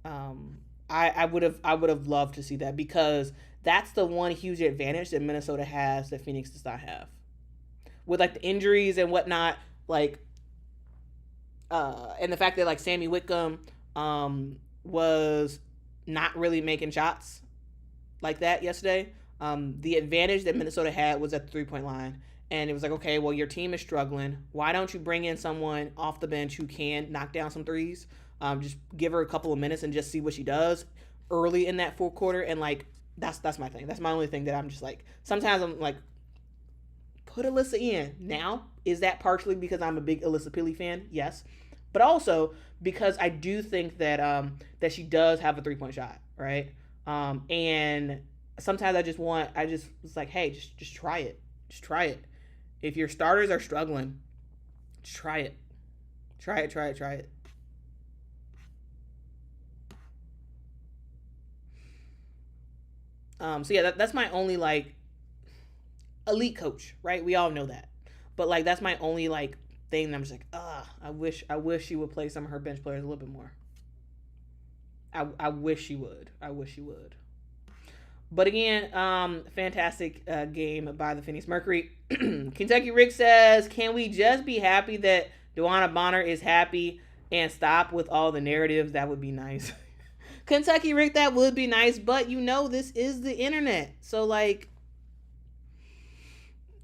[SPEAKER 1] I would have loved to see that, because that's the one huge advantage that Minnesota has that Phoenix does not have. With like the injuries and whatnot, like and the fact that like Sammy Whitcomb was not really making shots like that yesterday. The advantage that Minnesota had was at the 3-point line. And it was like, okay, well, your team is struggling. Why don't you bring in someone off the bench who can knock down some threes? Just give her a couple of minutes and just see what she does early in that fourth quarter. And like, that's my thing. That's my only thing that I'm just like, sometimes I'm like, put Alyssa in. Now, is that partially because I'm a big Alyssa Peely fan? Yes. But also because I do think that that she does have a 3-point shot, right? And sometimes I just was like, hey, just try it. Just try it. If your starters are struggling, just try it. Try it. So yeah, that's my only like elite coach, right? We all know that. But like that's my only like thing that I'm just like, I wish she would play some of her bench players a little bit more. I wish she would. But again, fantastic game by the Phoenix Mercury. Kentucky Rick says, can we just be happy that DeWanna Bonner is happy and stop with all the narratives? That would be nice. Kentucky Rick, that would be nice, but this is the internet. So, like,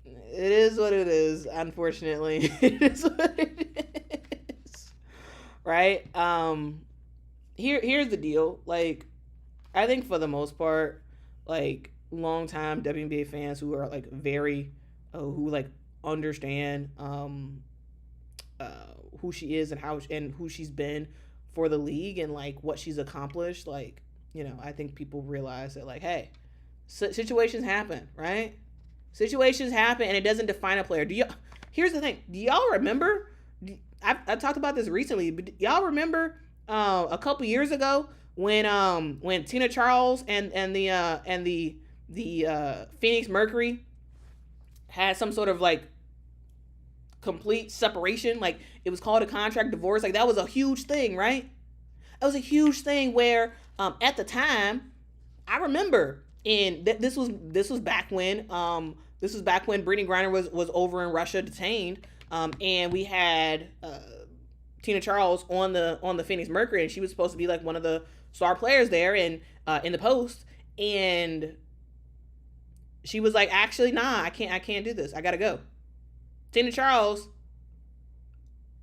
[SPEAKER 1] it is what it is, unfortunately. It is what it is. Right? Here's the deal. Like, I think for the most part, like, longtime WNBA fans who are, like, very, who, like, understand who she is and who she's been for the league and, like, what she's accomplished, like, I think people realize that, like, hey, situations happen, right? Situations happen, and it doesn't define a player. Here's the thing. Do y'all remember? I talked about this recently, but y'all remember a couple years ago when Tina Charles and the Phoenix Mercury had some sort of, like, complete separation? Like, it was called a contract divorce. Like, that was a huge thing, right? That was a huge thing where at the time, I remember, and this was back when Brittany Griner was over in Russia detained, and we had Tina Charles on the Phoenix Mercury, and she was supposed to be, like, one of the star players there and in the Post, and she was like, actually, nah, I can't do this. I gotta go. Tina Charles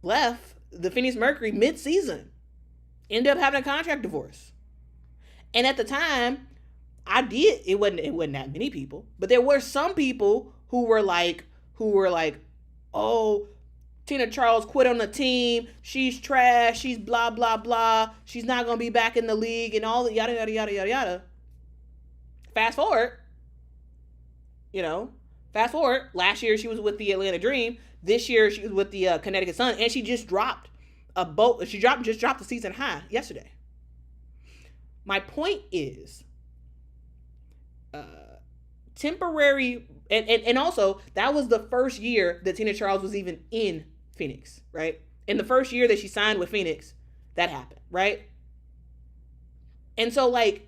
[SPEAKER 1] left the Phoenix Mercury mid-season, ended up having a contract divorce. And at the time, it wasn't that many people, but there were some people who were like, oh, Tina Charles quit on the team, she's trash, she's blah, blah, blah, she's not going to be back in the league, and all the yada, yada, yada, yada, yada. Fast forward, last year she was with the Atlanta Dream, this year she was with the Connecticut Sun, and she just dropped the season high yesterday. My point is, temporary, and also that was the first year that Tina Charles was even in Phoenix, right? In the first year that she signed with Phoenix, that happened, right? And so, like,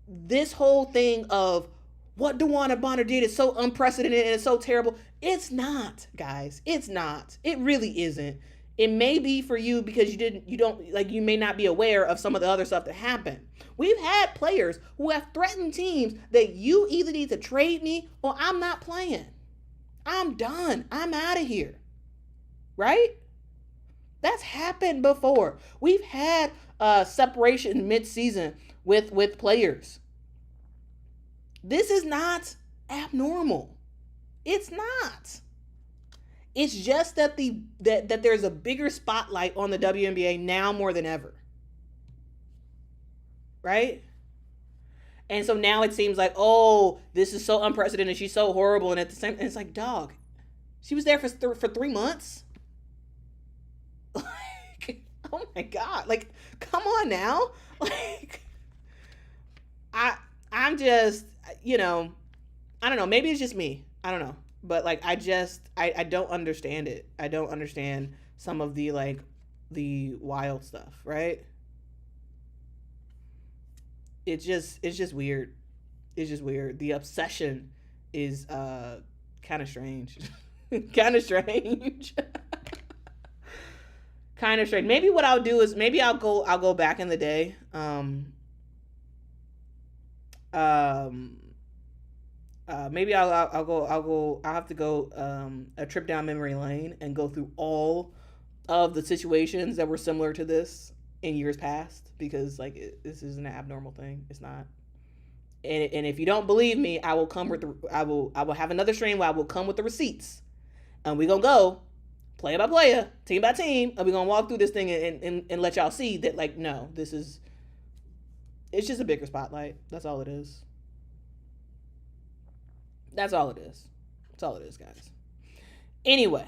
[SPEAKER 1] this whole thing of what DeWanna Bonner did is so unprecedented and it's so terrible. It's not, guys. It's not. It really isn't. It may be for you because you may not be aware of some of the other stuff that happened. We've had players who have threatened teams that you either need to trade me or I'm not playing. I'm done. I'm out of here. Right? That's happened before. We've had separation mid-season with players. This is not abnormal. It's not. It's just that that there's a bigger spotlight on the WNBA now more than ever. Right? And so now it seems like, oh, this is so unprecedented. She's so horrible. And at the same time, it's like, dog, she was there for 3 months. Like, oh my God. Like, come on now. Like, I'm just, I don't know. Maybe it's just me. I don't know. But, like, I don't understand it. I don't understand some of the, like, the wild stuff, right? It's just weird. It's just weird. The obsession is kind of strange. Kind of strange. Kind of strange. Maybe what I'll do is I'll go back in the day. Maybe I'll have to go a trip down memory lane and go through all of the situations that were similar to this in years past, because, like, this isn't an abnormal thing. It's not. And if you don't believe me, I will have another stream where I will come with the receipts, and we're gonna go player by player, team by team, and we're gonna walk through this thing and let y'all see that, like, no, it's just a bigger spotlight. That's all it is. That's all it is. That's all it is, guys. Anyway,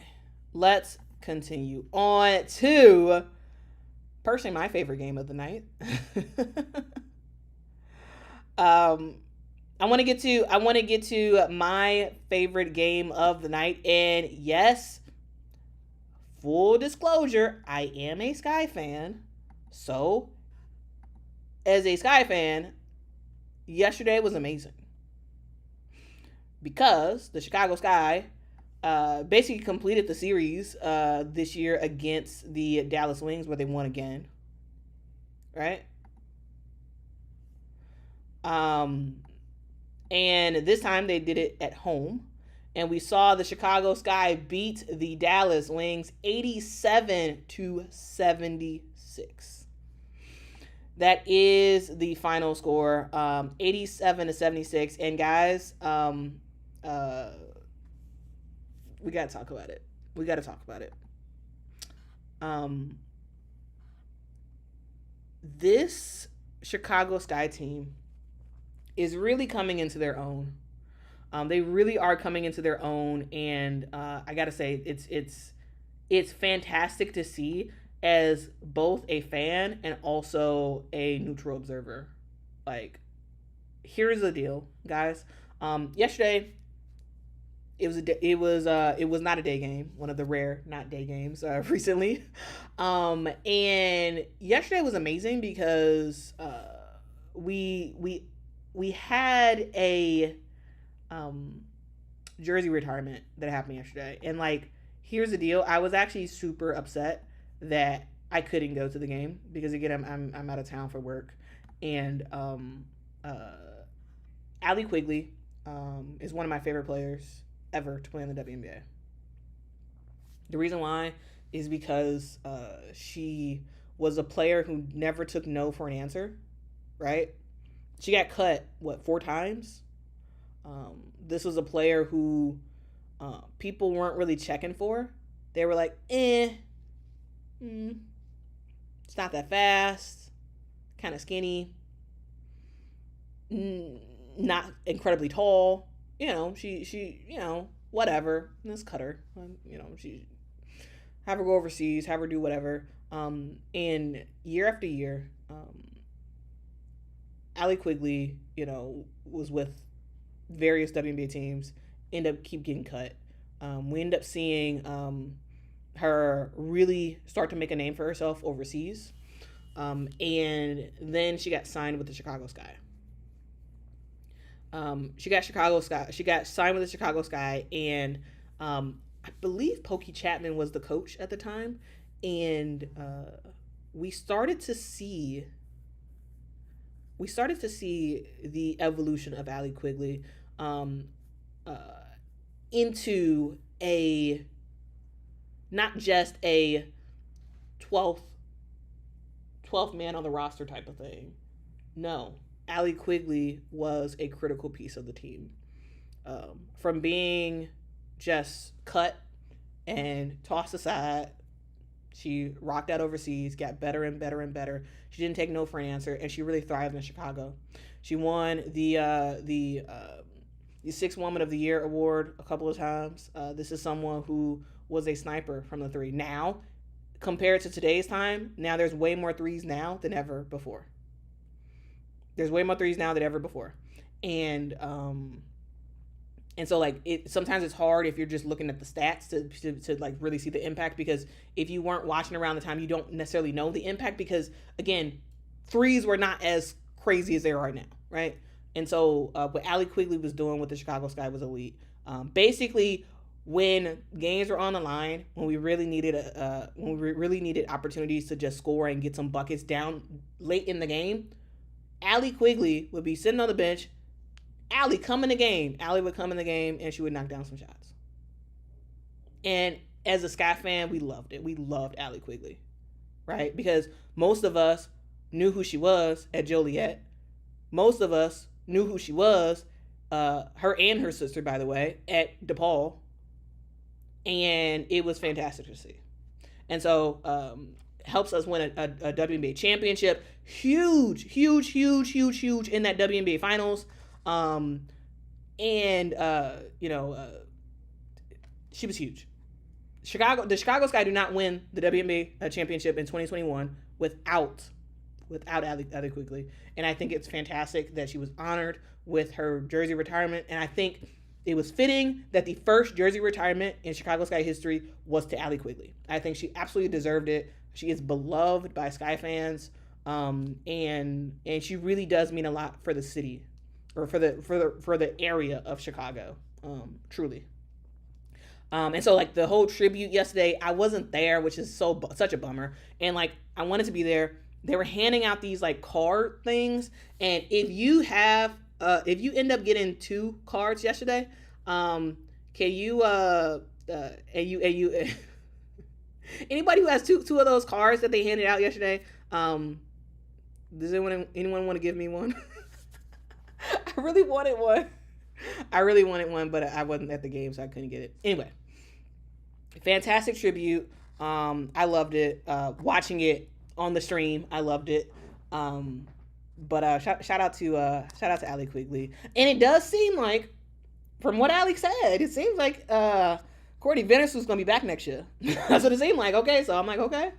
[SPEAKER 1] let's continue on to personally my favorite game of the night. I want to get to my favorite game of the night, and yes, full disclosure, I am a Sky fan. So, as a Sky fan, yesterday was amazing, because the Chicago Sky basically completed the series this year against the Dallas Wings, where they won again. Right? And this time they did it at home. And we saw the Chicago Sky beat the Dallas Lynx 87-76. That is the final score, 87-76. And guys, we got to talk about it. This Chicago Sky team is really coming into their own. They really are coming into their own, and I gotta say, it's fantastic to see as both a fan and also a neutral observer. Like, here's the deal, guys. Yesterday, it was not a day game, one of the rare not day games recently, and yesterday was amazing because we had a jersey retirement that happened yesterday, and like, here's the deal. I was actually super upset that I couldn't go to the game because, again, I'm out of town for work, and Allie Quigley is one of my favorite players ever to play in the WNBA. The reason why is because she was a player who never took no for an answer, right? She got cut, 4 times? This was a player who people weren't really checking for. They were like, it's not that fast, kind of skinny, not incredibly tall. She whatever. Let's cut her. She have her go overseas, have her do whatever. And year after year, Allie Quigley, was with various WNBA teams, end up keep getting cut. We end up seeing her really start to make a name for herself overseas. And then she got signed with the Chicago Sky. She got signed with the Chicago Sky, and I believe Pokey Chapman was the coach at the time, and we started to see the evolution of Allie Quigley into a not just a 12th man on the roster type of thing. No, Allie Quigley was a critical piece of the team. From being just cut and tossed aside, she rocked out overseas, got better and better and better. She didn't take no for an answer, and she really thrived in Chicago. She won the Sixth Woman of the Year award a couple of times. This is someone who was a sniper from the three. Now, compared to today's time, now there's way more threes now than ever before. And so, like, sometimes it's hard if you're just looking at the stats to like really see the impact, because if you weren't watching around the time, you don't necessarily know the impact, because, again, threes were not as crazy as they are right now, right? And so what Allie Quigley was doing with the Chicago Sky was elite. Basically, when games were on the line, when we really needed opportunities to just score and get some buckets down late in the game, Allie Quigley would be sitting on the bench. Allie would come in the game, and she would knock down some shots. And as a Sky fan, we loved it. We loved Allie Quigley, right? Because most of us knew who she was at Joliet. Most of us knew who she was, her and her sister, by the way, at DePaul. And it was fantastic to see. And so helps us win a WNBA championship. Huge in that WNBA finals. She was huge. The Chicago Sky do not win the WNBA championship in 2021 without Allie Quigley. And I think it's fantastic that she was honored with her jersey retirement. And I think it was fitting that the first jersey retirement in Chicago Sky history was to Allie Quigley. I think she absolutely deserved it. She is beloved by Sky fans. And she really does mean a lot for the city, or for the area of Chicago, truly. And so, like, the whole tribute yesterday, I wasn't there, which is such a bummer. And, like, I wanted to be there. they were handing out these like card things, and if you end up getting 2 cards yesterday, can you and you anybody who has two of those cards that they handed out yesterday, does anyone want to give me one? I really wanted one, but I wasn't at the game, so I couldn't get it. Anyway, fantastic tribute. I loved it. Watching it on the stream, I loved it. But shout out to Allie Quigley. And it does seem like, from what Allie said, it seems like Courtney Venice was gonna be back next year. That's what it seemed like. Okay, so I'm like, okay,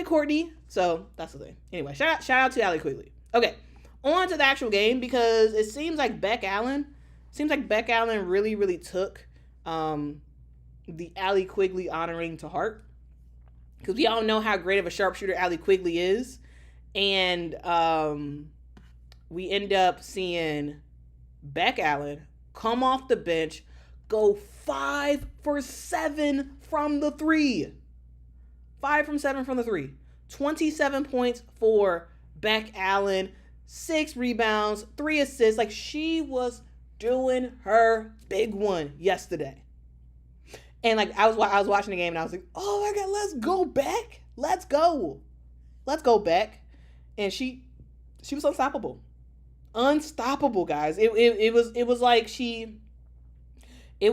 [SPEAKER 1] Courtney. So that's the thing. Anyway, shout out to Allie Quigley. Okay, on to the actual game, because it seems like Beck Allen really, really took the Allie Quigley honoring to heart, because we all know how great of a sharpshooter Allie Quigley is, and we end up seeing Beck Allen come off the bench, go 5 for 7 from the 3. 5 from 7 from the 3. 27 points for Beck Allen, 6 rebounds, 3 assists. Like, she was doing her big one yesterday. And like, I was watching the game, and I was like, oh my God, let's go Beck. Let's go Beck. And she was unstoppable, guys. It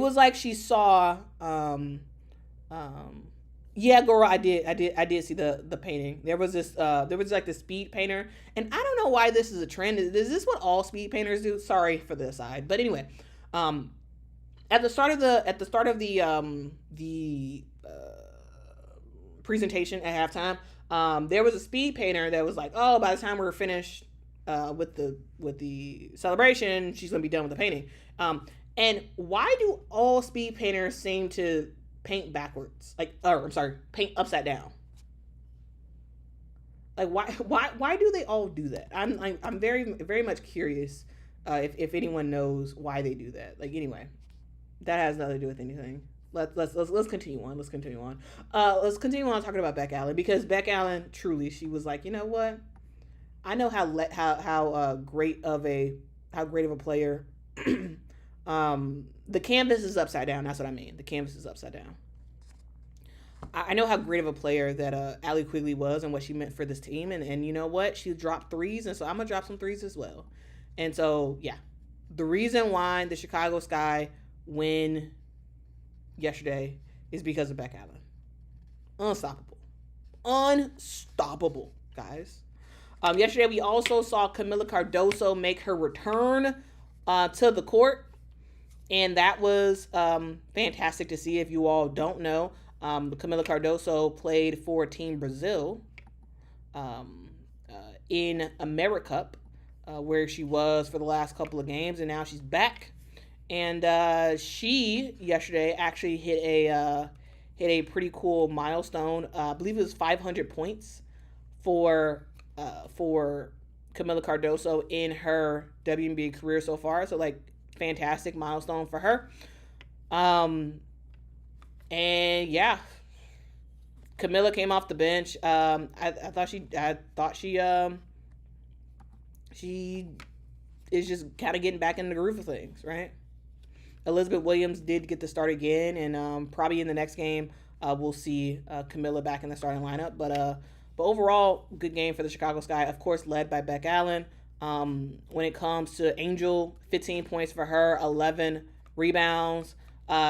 [SPEAKER 1] was like she saw yeah, girl, I did see the painting. There was like the speed painter, and I don't know why this is a trend. Is this what all speed painters do? Sorry for the aside, but anyway, at the start of the presentation at halftime, there was a speed painter that was like, oh, by the time we're finished with the celebration, she's gonna be done with the painting. And why do all speed painters seem to paint backwards? Paint upside down. Like, why do they all do that? I'm very, very much curious if anyone knows why they do that. Like, anyway, that has nothing to do with anything. Let's continue on. Let's continue on talking about Beck Allen, because Beck Allen, truly, she was like, you know what? I know how great of a player. The canvas is upside down. That's what I mean. The canvas is upside down. I know how great of a player that Allie Quigley was and what she meant for this team. And you know what? She dropped threes, and so I'm going to drop some threes as well. And so, yeah. The reason why the Chicago Sky win yesterday is because of Beck Allen. Unstoppable, guys. Yesterday, we also saw Camila Cardoso make her return to the court. And that was fantastic to see. If you all don't know, Camila Cardoso played for Team Brazil in AmeriCup, where she was for the last couple of games, and now she's back. And she yesterday actually hit a pretty cool milestone. I believe it was 500 points for Camila Cardoso in her WNBA career so far. So, like, fantastic milestone for her. And yeah, Camila came off the bench. I thought she is just kind of getting back in the groove of things, right? Elizabeth Williams did get the start again, and probably in the next game we'll see Camila back in the starting lineup. But overall, good game for the Chicago Sky, of course, led by Beck Allen. When it comes to Angel, 15 points for her, 11 rebounds.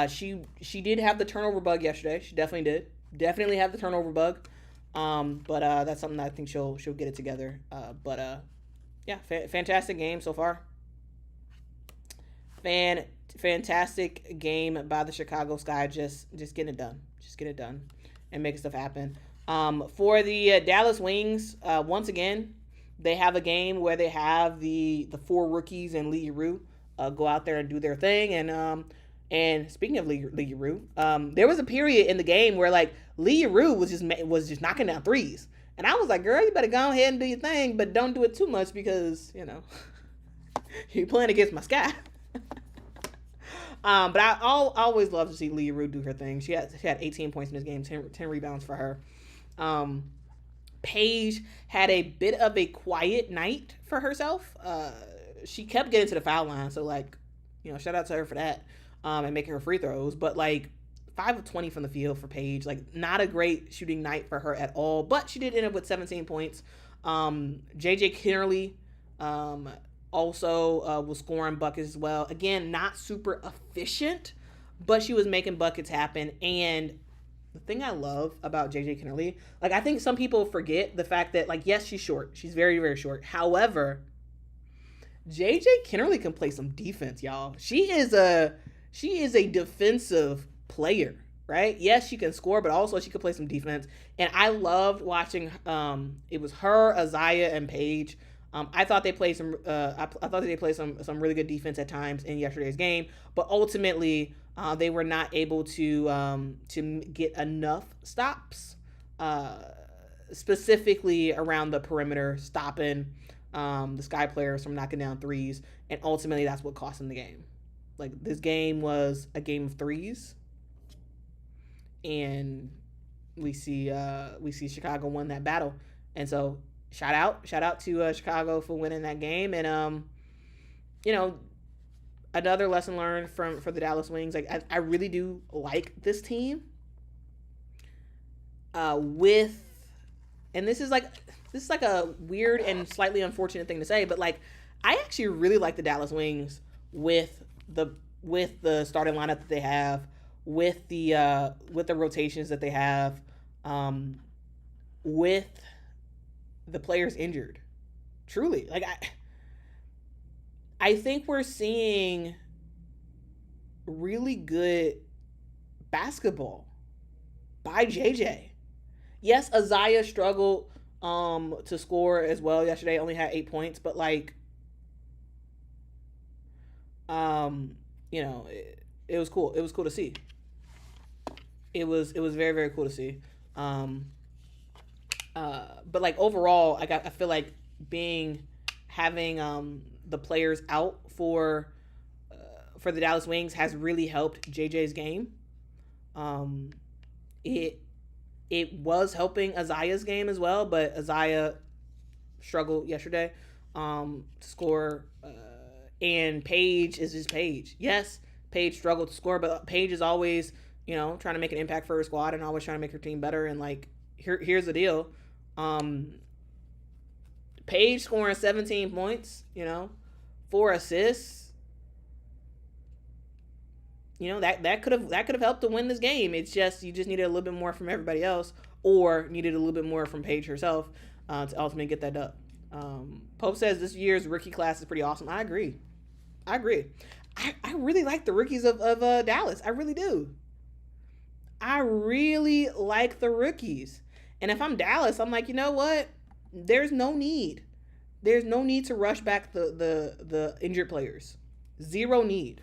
[SPEAKER 1] She did have the turnover bug yesterday. She definitely have the turnover bug. But that's something that I think she'll get it together. Yeah, fantastic game so far. Fantastic game by the Chicago Sky. Just getting it done, and making stuff happen. For the Dallas Wings, once again, they have a game where they have the 4 rookies and Lee Rue go out there and do their thing. And speaking of Lee Rue, there was a period in the game where, like, Lee Rue was just knocking down threes, and I was like, girl, you better go ahead and do your thing, but don't do it too much, because, you know, you're playing against my Sky. But I always love to see Lee Rue do her thing. She had 18 points in this game, 10 rebounds for her. Paige had a bit of a quiet night for herself. She kept getting to the foul line, so like, shout out to her for that, and making her free throws. But like 5 of 20 from the field for Paige, like not a great shooting night for her at all. But she did end up with 17 points. JJ Kinnerly also was scoring buckets as well. Again, not super efficient, but she was making buckets happen. And the thing I love about JJ Kinnerly, like I think some people forget the fact that, like, yes, she's short. She's very, very short. However, JJ Kinnerly can play some defense, y'all. She is a defensive player, right? Yes, she can score, but also she can play some defense. And I loved watching. It was her, Isaiah, and Paige. I thought they played some. I thought they played some really good defense at times in yesterday's game, but ultimately they were not able to get enough stops, specifically around the perimeter, stopping the Sky players from knocking down threes, and ultimately that's what cost them the game. Like, this game was a game of threes, and we see Chicago won that battle. And so shout out to Chicago for winning that game. And another lesson learned for the Dallas Wings. Like, I really do like this team. And this is like a weird and slightly unfortunate thing to say, but like, I actually really like the Dallas Wings with the starting lineup that they have, with the rotations that they have, with the players injured. Truly, like, I think we're seeing really good basketball by JJ. Yes, Isaiah struggled to score as well yesterday. Only had 8 points, but like, it was cool. It was cool to see. It was very, very cool to see. But like, overall, like, I feel like having the players out for the Dallas Wings has really helped JJ's game. It was helping Isaiah's game as well, but Isaiah struggled yesterday to score. And Paige is just Paige. Yes, Paige struggled to score, but Paige is always, trying to make an impact for her squad and always trying to make her team better. And like, here's the deal. Paige scoring 17 points, 4 assists. That could have helped to win this game. It's just, you just needed a little bit more from everybody else, or needed a little bit more from Paige herself to ultimately get that dub. Pope says this year's rookie class is pretty awesome. I agree. I really like the rookies of Dallas. I really do. I really like the rookies. And if I'm Dallas, I'm like, you know what? There's no need. There's no need to rush back the injured players. Zero need.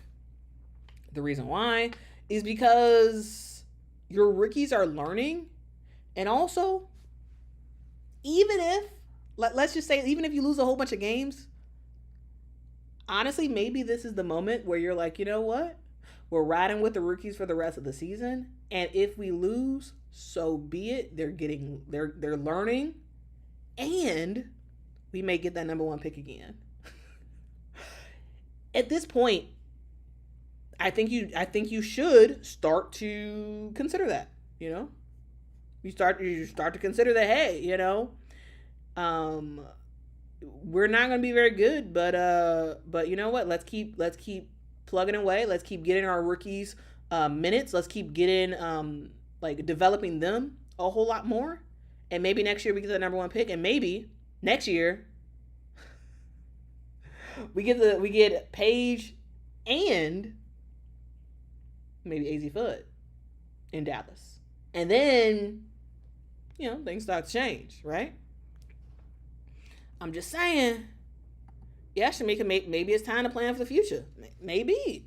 [SPEAKER 1] The reason why is because your rookies are learning. And also, let's just say, even if you lose a whole bunch of games, honestly, maybe this is the moment where you're like, you know what? We're riding with the rookies for the rest of the season. And if we lose, so be it. They're learning, and we may get that number 1 pick again. At this point, I think you should start to consider that. You start to consider that, hey, we're not going to be very good, but you know what? Let's keep plugging away. Let's keep getting our rookies minutes. Let's keep getting developing them a whole lot more. And maybe next year we get the number 1 pick, and maybe next year we get Paige and maybe AZ Fudd in Dallas. And then, things start to change, right? I'm just saying, yeah, Shamika, maybe it's time to plan for the future. Maybe.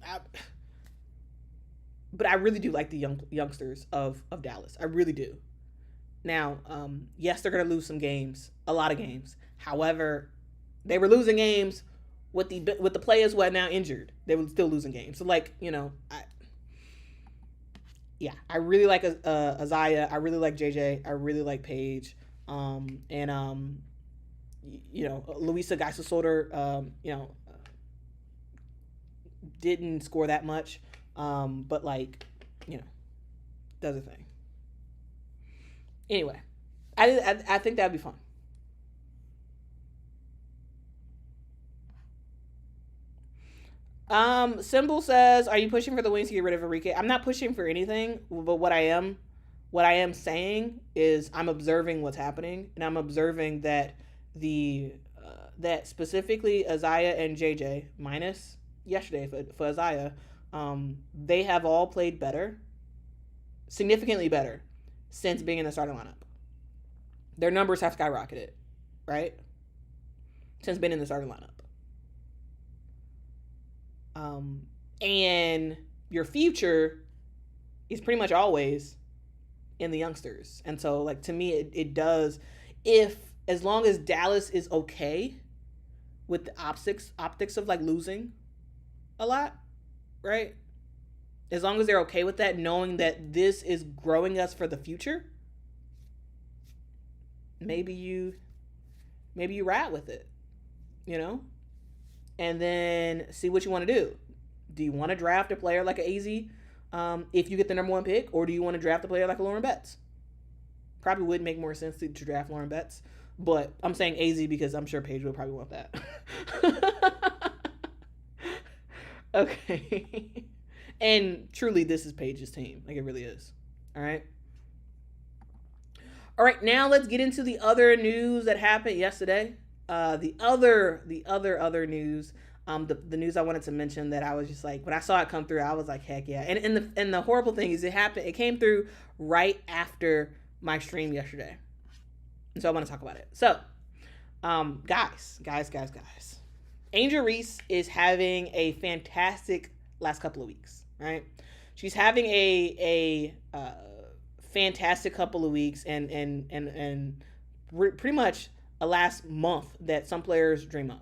[SPEAKER 1] But I really do like the youngsters of Dallas. I really do. Now, yes, they're going to lose some games, a lot of games. However, they were losing games with the players who are now injured. They were still losing games. So, like, I really like Isaiah. I really like JJ. I really like Paige. Luisa Geisel-Solder, didn't score that much, but does a thing. Anyway, I think that'd be fun. Symbol says, "Are you pushing for the Wings to get rid of Enrique?" I'm not pushing for anything, but what I am saying is I'm observing what's happening, and I'm observing that that specifically Isaiah and JJ, minus yesterday for Isaiah, they have all played better, significantly better, since being in the starting lineup. Their numbers have skyrocketed, right? Since being in the starting lineup. And your future is pretty much always in the youngsters. And so, to me, it does, as long as Dallas is okay with the optics of, losing a lot, right? As long as they're okay with that, knowing that this is growing us for the future, maybe you ride with it, and then see what you want to do. Do you want to draft a player like an AZ if you get the number 1 pick, or do you want to draft a player like a Lauren Betts? Probably would make more sense to draft Lauren Betts, but I'm saying AZ because I'm sure Paige would probably want that. Okay. And truly, this is Paige's team. It really is. All right. All right, now let's get into the other news that happened yesterday. The other news, the news I wanted to mention that I was just when I saw it come through, I was like, heck yeah. And the horrible thing is it came through right after my stream yesterday. And so I want to talk about it. So, guys. Angel Reese is having a fantastic last couple of weeks, right? She's having a fantastic couple of weeks and pretty much a last month that some players dream of.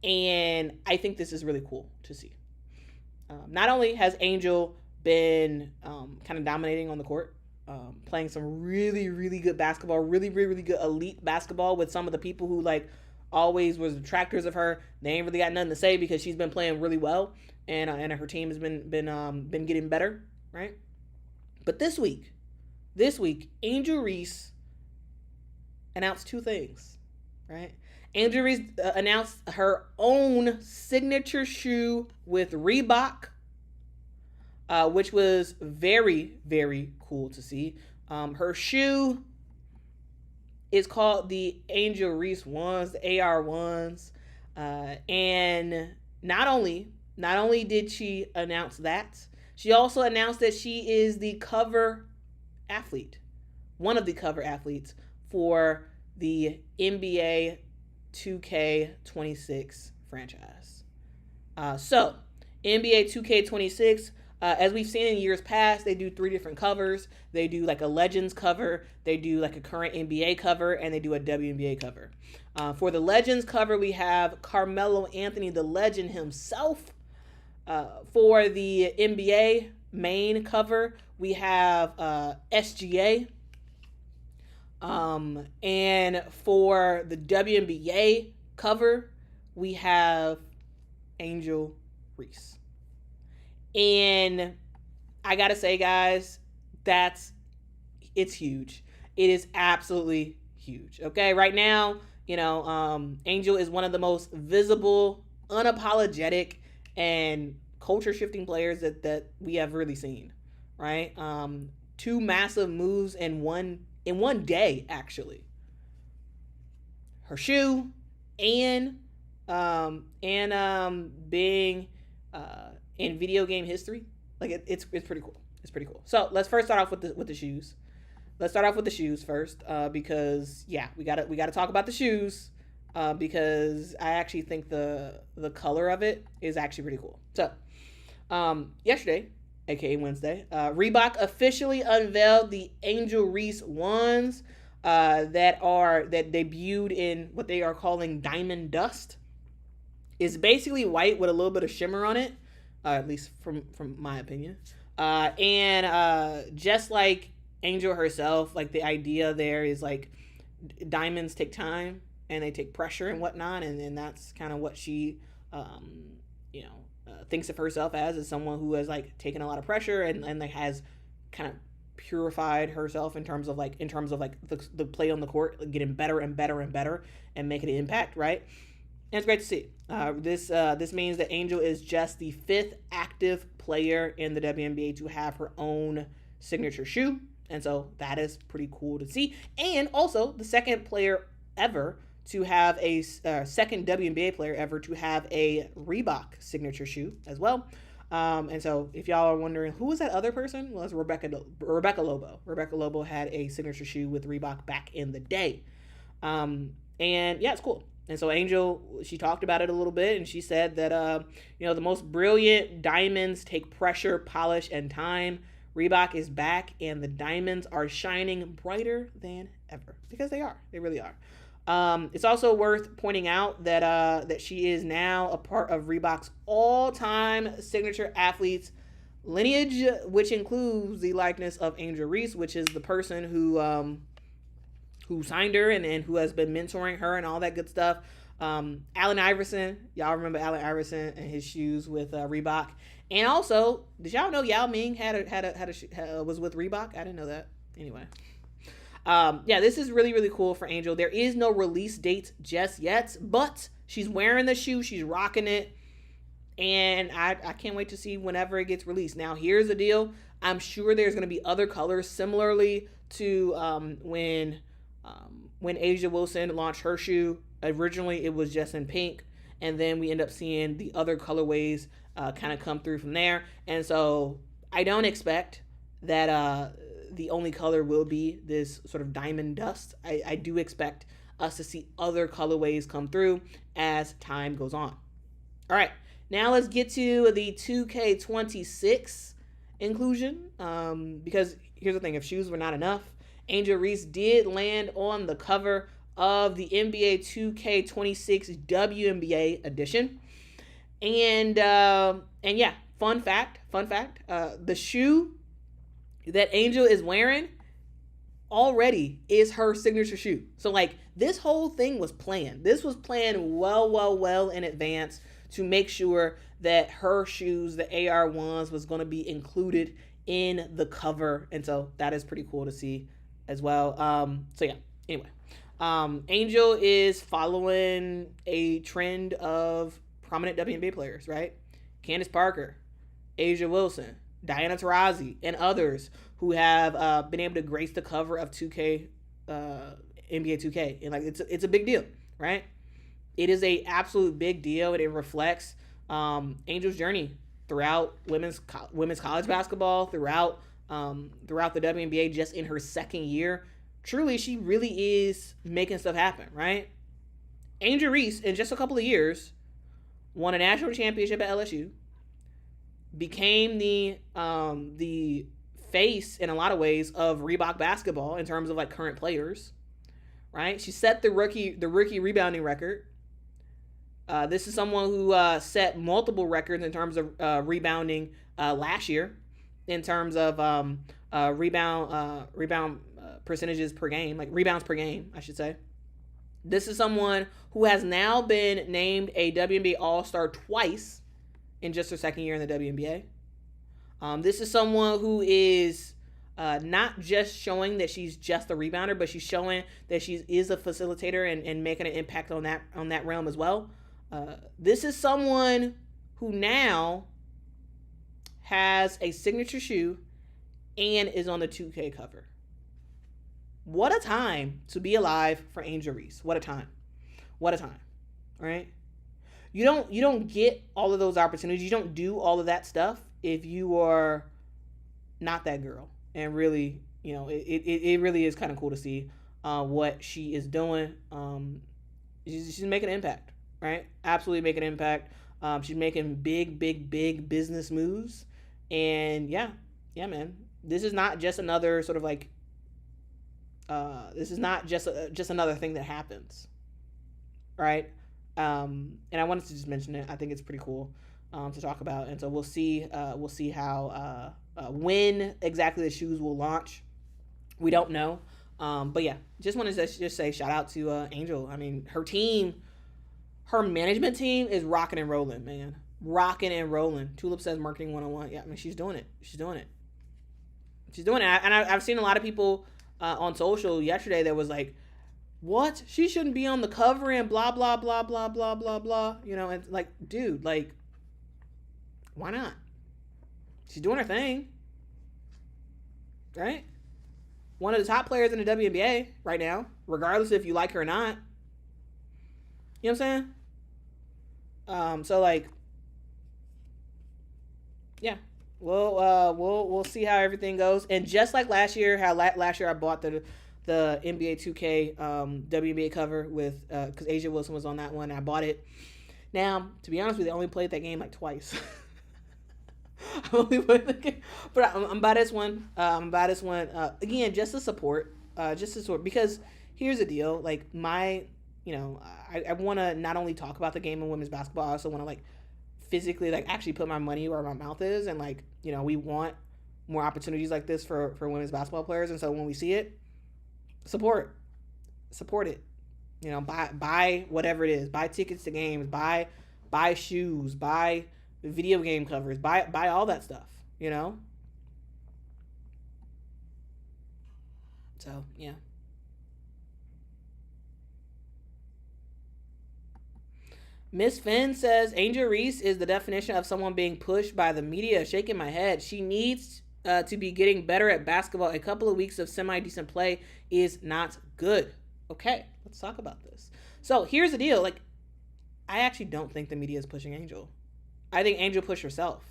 [SPEAKER 1] And I think this is really cool to see. Not only has Angel been kind of dominating on the court, playing some really, really good basketball, really, really, really good elite basketball with some of the people who always was detractors of her. They ain't really got nothing to say because she's been playing really well, and her team has been getting better, right? But this week, Angel Reese announced 2 things, right? Angel Reese announced her own signature shoe with Reebok, which was very, very cool to see. Her shoe is called the Angel Reese Ones, the AR Ones, and not only did she announce that, she also announced that she is the cover athlete, one of the cover athletes for the NBA 2K26 franchise. So NBA 2K26, as we've seen in years past, they do 3 different covers. They do a Legends cover, they do a current NBA cover, and they do a WNBA cover. For the Legends cover, we have Carmelo Anthony, the legend himself. For the NBA main cover, we have SGA. And for the WNBA cover, we have Angel Reese. And I gotta say, guys, it's huge. It is absolutely huge. Okay, right now, Angel is one of the most visible, unapologetic, and culture-shifting players that we have really seen. Right? 2 massive moves in one day, actually. Her shoe and being in video game history, it's pretty cool. It's pretty cool. So let's first start off with the shoes. Let's start off with the shoes first, because we gotta talk about the shoes, because I actually think the color of it is actually pretty cool. So yesterday, aka Wednesday, Reebok officially unveiled the Angel Reese Ones that debuted in what they are calling Diamond Dust. It's basically white with a little bit of shimmer on it, at least from my opinion. And just like Angel herself, like the idea there is like diamonds take time and they take pressure and whatnot, and then that's kind of what she, thinks of herself as someone who has like taken a lot of pressure and like has kind of purified herself in terms of the play on the court, like getting better and better and better and making an impact, right? And it's great to see. This means that Angel is just the 5th active player in the WNBA to have her own signature shoe. And so that is pretty cool to see. And also the second player ever to have second WNBA player ever to have a Reebok signature shoe as well. And so if y'all are wondering who was that other person, well, it's Rebecca Lobo. Rebecca Lobo had a signature shoe with Reebok back in the day. And yeah, it's cool. And so Angel, she talked about it a little bit, and she said that, the most brilliant diamonds take pressure, polish, and time. Reebok is back, and the diamonds are shining brighter than ever, because they are. They really are. It's also worth pointing out that she is now a part of Reebok's all-time signature athletes lineage, which includes the likeness of Angel Reese, which is the person who signed her and who has been mentoring her and all that good stuff. Allen Iverson, y'all remember Allen Iverson and his shoes with Reebok. And also, did y'all know Yao Ming was with Reebok? I didn't know that. Anyway. This is really, really cool for Angel. There is no release date just yet, but she's wearing the shoe. She's rocking it. And I can't wait to see whenever it gets released. Now, here's the deal. I'm sure there's going to be other colors similarly to when A'ja Wilson launched her shoe. Originally, it was just in pink. And then we end up seeing the other colorways kind of come through from there. And so I don't expect that the only color will be this sort of diamond dust. I do expect us to see other colorways come through as time goes on. All right, now let's get to the 2K26 inclusion. Because here's the thing, if shoes were not enough, Angel Reese did land on the cover of the NBA 2K26 WNBA edition. And yeah, fun fact, the shoe that Angel is wearing already is her signature shoe. So like this whole thing was planned. This was planned well in advance to make sure that her shoes, the AR1s, was going to be included in the cover. And so that is pretty cool to see as well. Anyway, Angel is following a trend of prominent WNBA players, right? Candace Parker, A'ja Wilson, Diana Taurasi, and others who have been able to grace the cover of 2K, NBA 2K. And like it's a big deal, right? It is a absolute big deal, and it reflects Angel's journey throughout women's college basketball, throughout the WNBA, just in her second year. Truly, she really is making stuff happen, right? Angel Reese, in just a couple of years, won a national championship at LSU, became the face in a lot of ways of Reebok basketball in terms of like current players, right? She set the rookie rebounding record. This is someone who set multiple records in terms of rebounding last year, in terms of rebound percentages per game, like rebounds per game, I should say. This is someone who has now been named a WNBA All-Star twice in just her second year in the WNBA. This is someone who is not just showing that she's just a rebounder, but she's showing that she is a facilitator and making an impact on that realm as well. This is someone who now has a signature shoe and is on the 2K cover. What a time to be alive for Angel Reese. What a time. What a time. All right? You don't get all of those opportunities. You don't do all of that stuff if you are not that girl. And really, it really is kind of cool to see what she is doing. She's making an impact, right? Absolutely making an impact. She's making big business moves. And yeah, man. This is not just another sort of like, this is not just another thing that happens, right? And I wanted to just mention it. I think it's pretty cool to talk about, and so we'll see how when exactly the shoes will launch. We don't know. But yeah, just wanted to just say shout out to Angel. I mean, her management team is rocking and rolling, man. Rocking and rolling. Tulip says marketing 101. Yeah, I mean, she's doing it. She's doing it. And I've seen a lot of people on social yesterday that was like, what? She shouldn't be on the cover and blah, blah, blah, blah, blah, blah, blah. You know, and like, dude, like, why not? She's doing her thing. Right? One of the top players in the WNBA right now, regardless if you like her or not. You know what I'm saying? So like, yeah, we'll see how everything goes. And just like last year, how last year I bought the NBA 2K WNBA cover with because Asia Wilson was on that one. I bought it. Now, to be honest with you, I only played that game like twice. I only played the game, but I'm by this one. Again, just to support, because here's the deal. Like I want to not only talk about the game of women's basketball, I also want to like physically like actually put my money where my mouth is, and like we want more opportunities like this for women's basketball players. And so when we see it, support it. Buy whatever it is. Buy tickets to games. Buy shoes. Buy video game covers. Buy all that stuff. So yeah. Miss Finn says Angel Reese is the definition of someone being pushed by the media. Shaking my head. She needs to be getting better at basketball. A couple of weeks of semi-decent play is not good. Okay, let's talk about this. So here's the deal. Like, I actually don't think the media is pushing Angel. I think Angel pushed herself.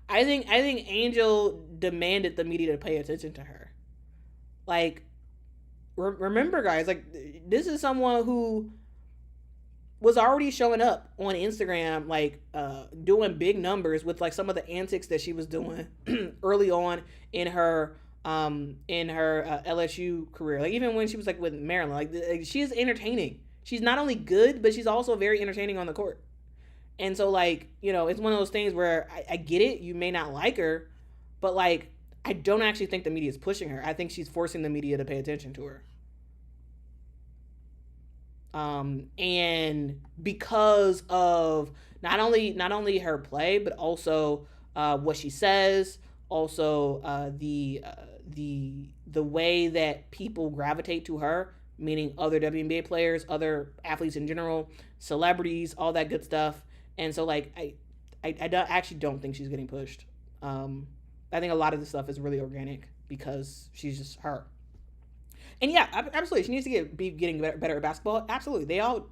[SPEAKER 1] I think Angel demanded the media to pay attention to her. Like, remember, guys, like, this is someone who was already showing up on Instagram, like doing big numbers with like some of the antics that she was doing early on in her LSU career. Like even when she was like with Maryland, like she is entertaining. She's not only good, but she's also very entertaining on the court. And so like, it's one of those things where I get it. You may not like her, but like, I don't actually think the media is pushing her. I think she's forcing the media to pay attention to her. And because of not only her play, but also what she says, also the way that people gravitate to her, meaning other WNBA players, other athletes in general, celebrities, all that good stuff. And so like I actually don't think she's getting pushed. I think a lot of this stuff is really organic because she's just her. And yeah, absolutely, she needs to be getting better at basketball. Absolutely, all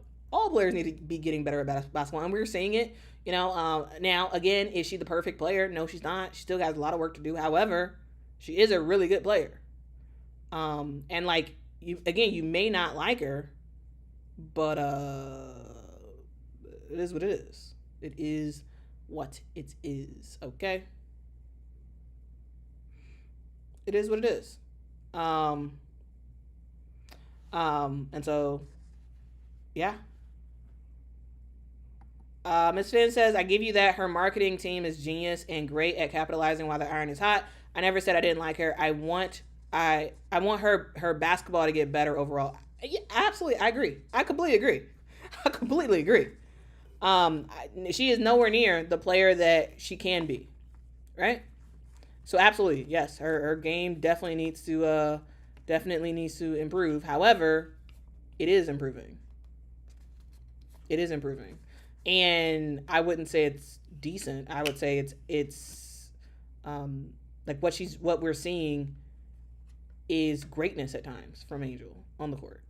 [SPEAKER 1] players need to be getting better at basketball, and we're seeing it. Now again, is she the perfect player? No, she's not. She still has a lot of work to do. However, she is a really good player. And like you may not like her, but it is what it is. It is what it is. Okay. It is what it is. And so, yeah. Ms. Finn says, I give you that. Her marketing team is genius and great at capitalizing while the iron is hot. I never said I didn't like her. I want her basketball to get better overall. Yeah, absolutely. I agree. I completely agree. She is nowhere near the player that she can be. Right? So absolutely. Yes. Her game definitely needs to improve. However, it is improving. And I wouldn't say it's decent. I would say it's like what we're seeing is greatness at times from Angel on the court.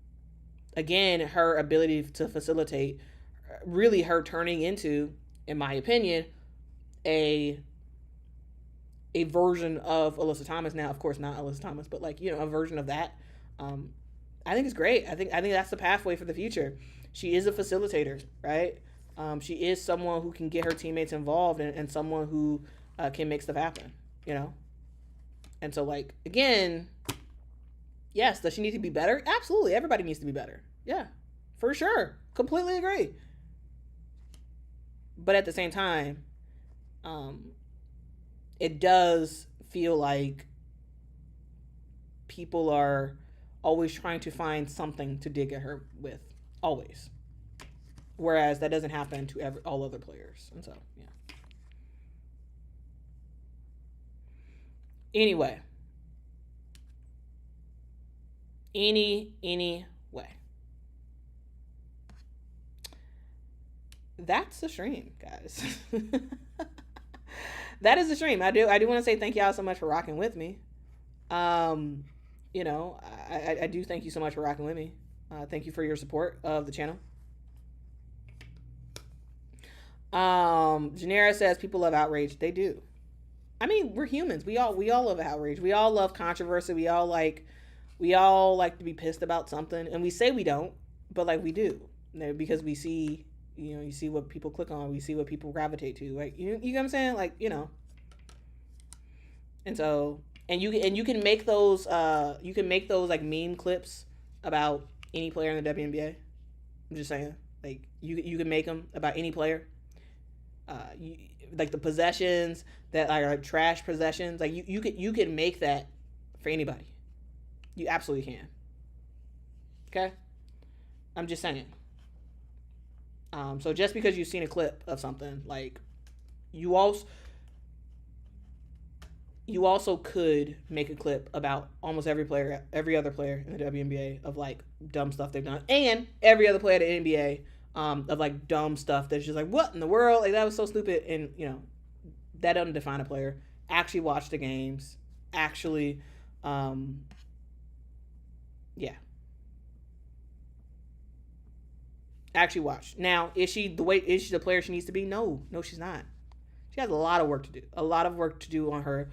[SPEAKER 1] Again, her ability to facilitate, really her turning into, in my opinion, a version of Alyssa Thomas. Now, of course, not Alyssa Thomas, but like, a version of that. I think it's great. I think that's the pathway for the future. She is a facilitator, right? She is someone who can get her teammates involved and someone who can make stuff happen, And so, like, again, yes, does she need to be better? Absolutely. Everybody needs to be better. Yeah, for sure. Completely agree. But at the same time, it does feel like people are always trying to find something to dig at her with, always. Whereas that doesn't happen to all other players. And so, yeah. Anyway. Anyway. That's the stream, guys. That is the stream. I do want to say thank y'all so much for rocking with me. You know, I do thank you so much for rocking with me. Thank you for your support of the channel. Janera says people love outrage. They do. I mean, we're humans. We all love outrage. We all love controversy. We all like to be pissed about something, and we say we don't, but like we do, because we see, you know, you see what people click on, we see what people gravitate to, like you know what I'm saying, like, you know. And so, and you can make those like meme clips about any player in the WNBA. I'm just saying, like you can make them about any player. Like the possessions that are like trash possessions, like you can make that for anybody. You absolutely can. Okay? I'm just saying. So just because you've seen a clip of something, like you also could make a clip about almost every other player in the WNBA of like dumb stuff they've done, and every other player in the NBA of like dumb stuff that's just like, what in the world? Like that was so stupid, and you know, that doesn't define a player. Actually watch the games. Actually, yeah. Actually watch. Now, is she the player she needs to be? No, she's not. She has a lot of work to do. A lot of work to do on her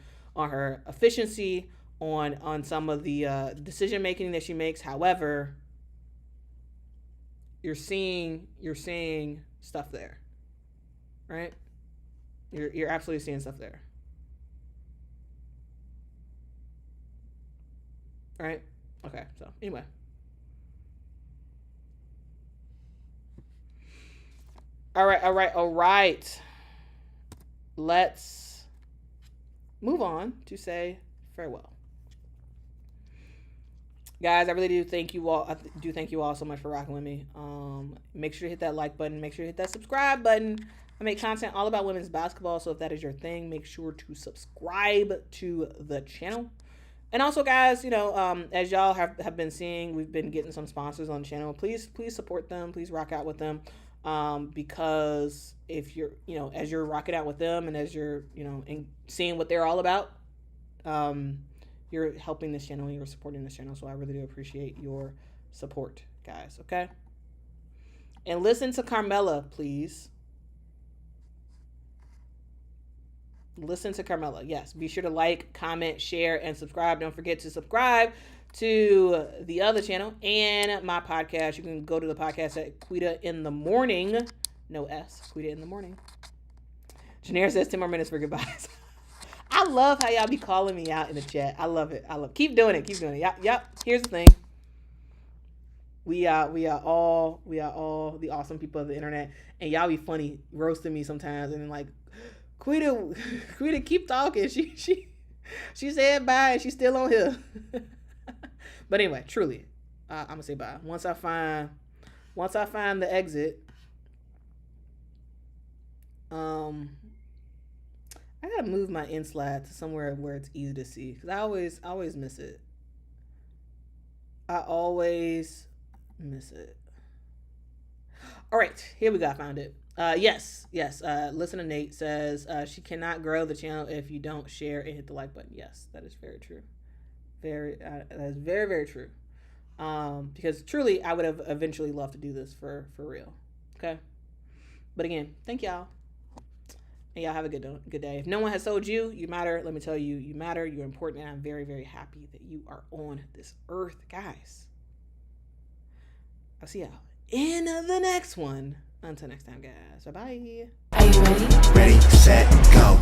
[SPEAKER 1] efficiency, on some of the decision making that she makes. However, you're seeing stuff there. Right? You're absolutely seeing stuff there. Right? Okay, so anyway. All right. Let's move on to say farewell. Guys, I really do thank you all. I do thank you all so much for rocking with me. Make sure to hit that like button. Make sure to hit that subscribe button. I make content all about women's basketball, so if that is your thing, make sure to subscribe to the channel. And also, guys, you know, as y'all have been seeing, we've been getting some sponsors on the channel. Please support them. Please rock out with them. Because if you're, you know, as you're rocking out with them and as you're, you know, and seeing what they're all about, you're helping this channel and you're supporting this channel. So I really do appreciate your support, guys. Okay. And listen to Carmela, please. Listen to Carmela. Yes. Be sure to like, comment, share, and subscribe. Don't forget to subscribe to the other channel and my podcast. You can go to the podcast at Quita in the Morning. No S. Quita in the Morning. Janera says 10 more minutes for goodbyes. I love how y'all be calling me out in the chat. I love it. Keep doing it. Yep. Here's the thing. We are all the awesome people of the internet, and y'all be funny roasting me sometimes, and then like, Quita, keep talking. She said bye, and she's still on here. But anyway, truly, I'm gonna say bye. Once I find the exit, I gotta move my end slide to somewhere where it's easy to see, because I always miss it. All right, here we go. I found it. Yes. Listen to Nate says she cannot grow the channel if you don't share and hit the like button. Yes, that is very true. That is very, very true. Because truly, I would have eventually loved to do this for real. Okay. But again, thank y'all. And y'all have a good day. If no one has told you, you matter. Let me tell you, you matter. You're important. And I'm very, very happy that you are on this earth, guys. I'll see y'all in the next one. Until next time, guys. Bye-bye.
[SPEAKER 2] Are you ready?
[SPEAKER 3] Ready, set, go.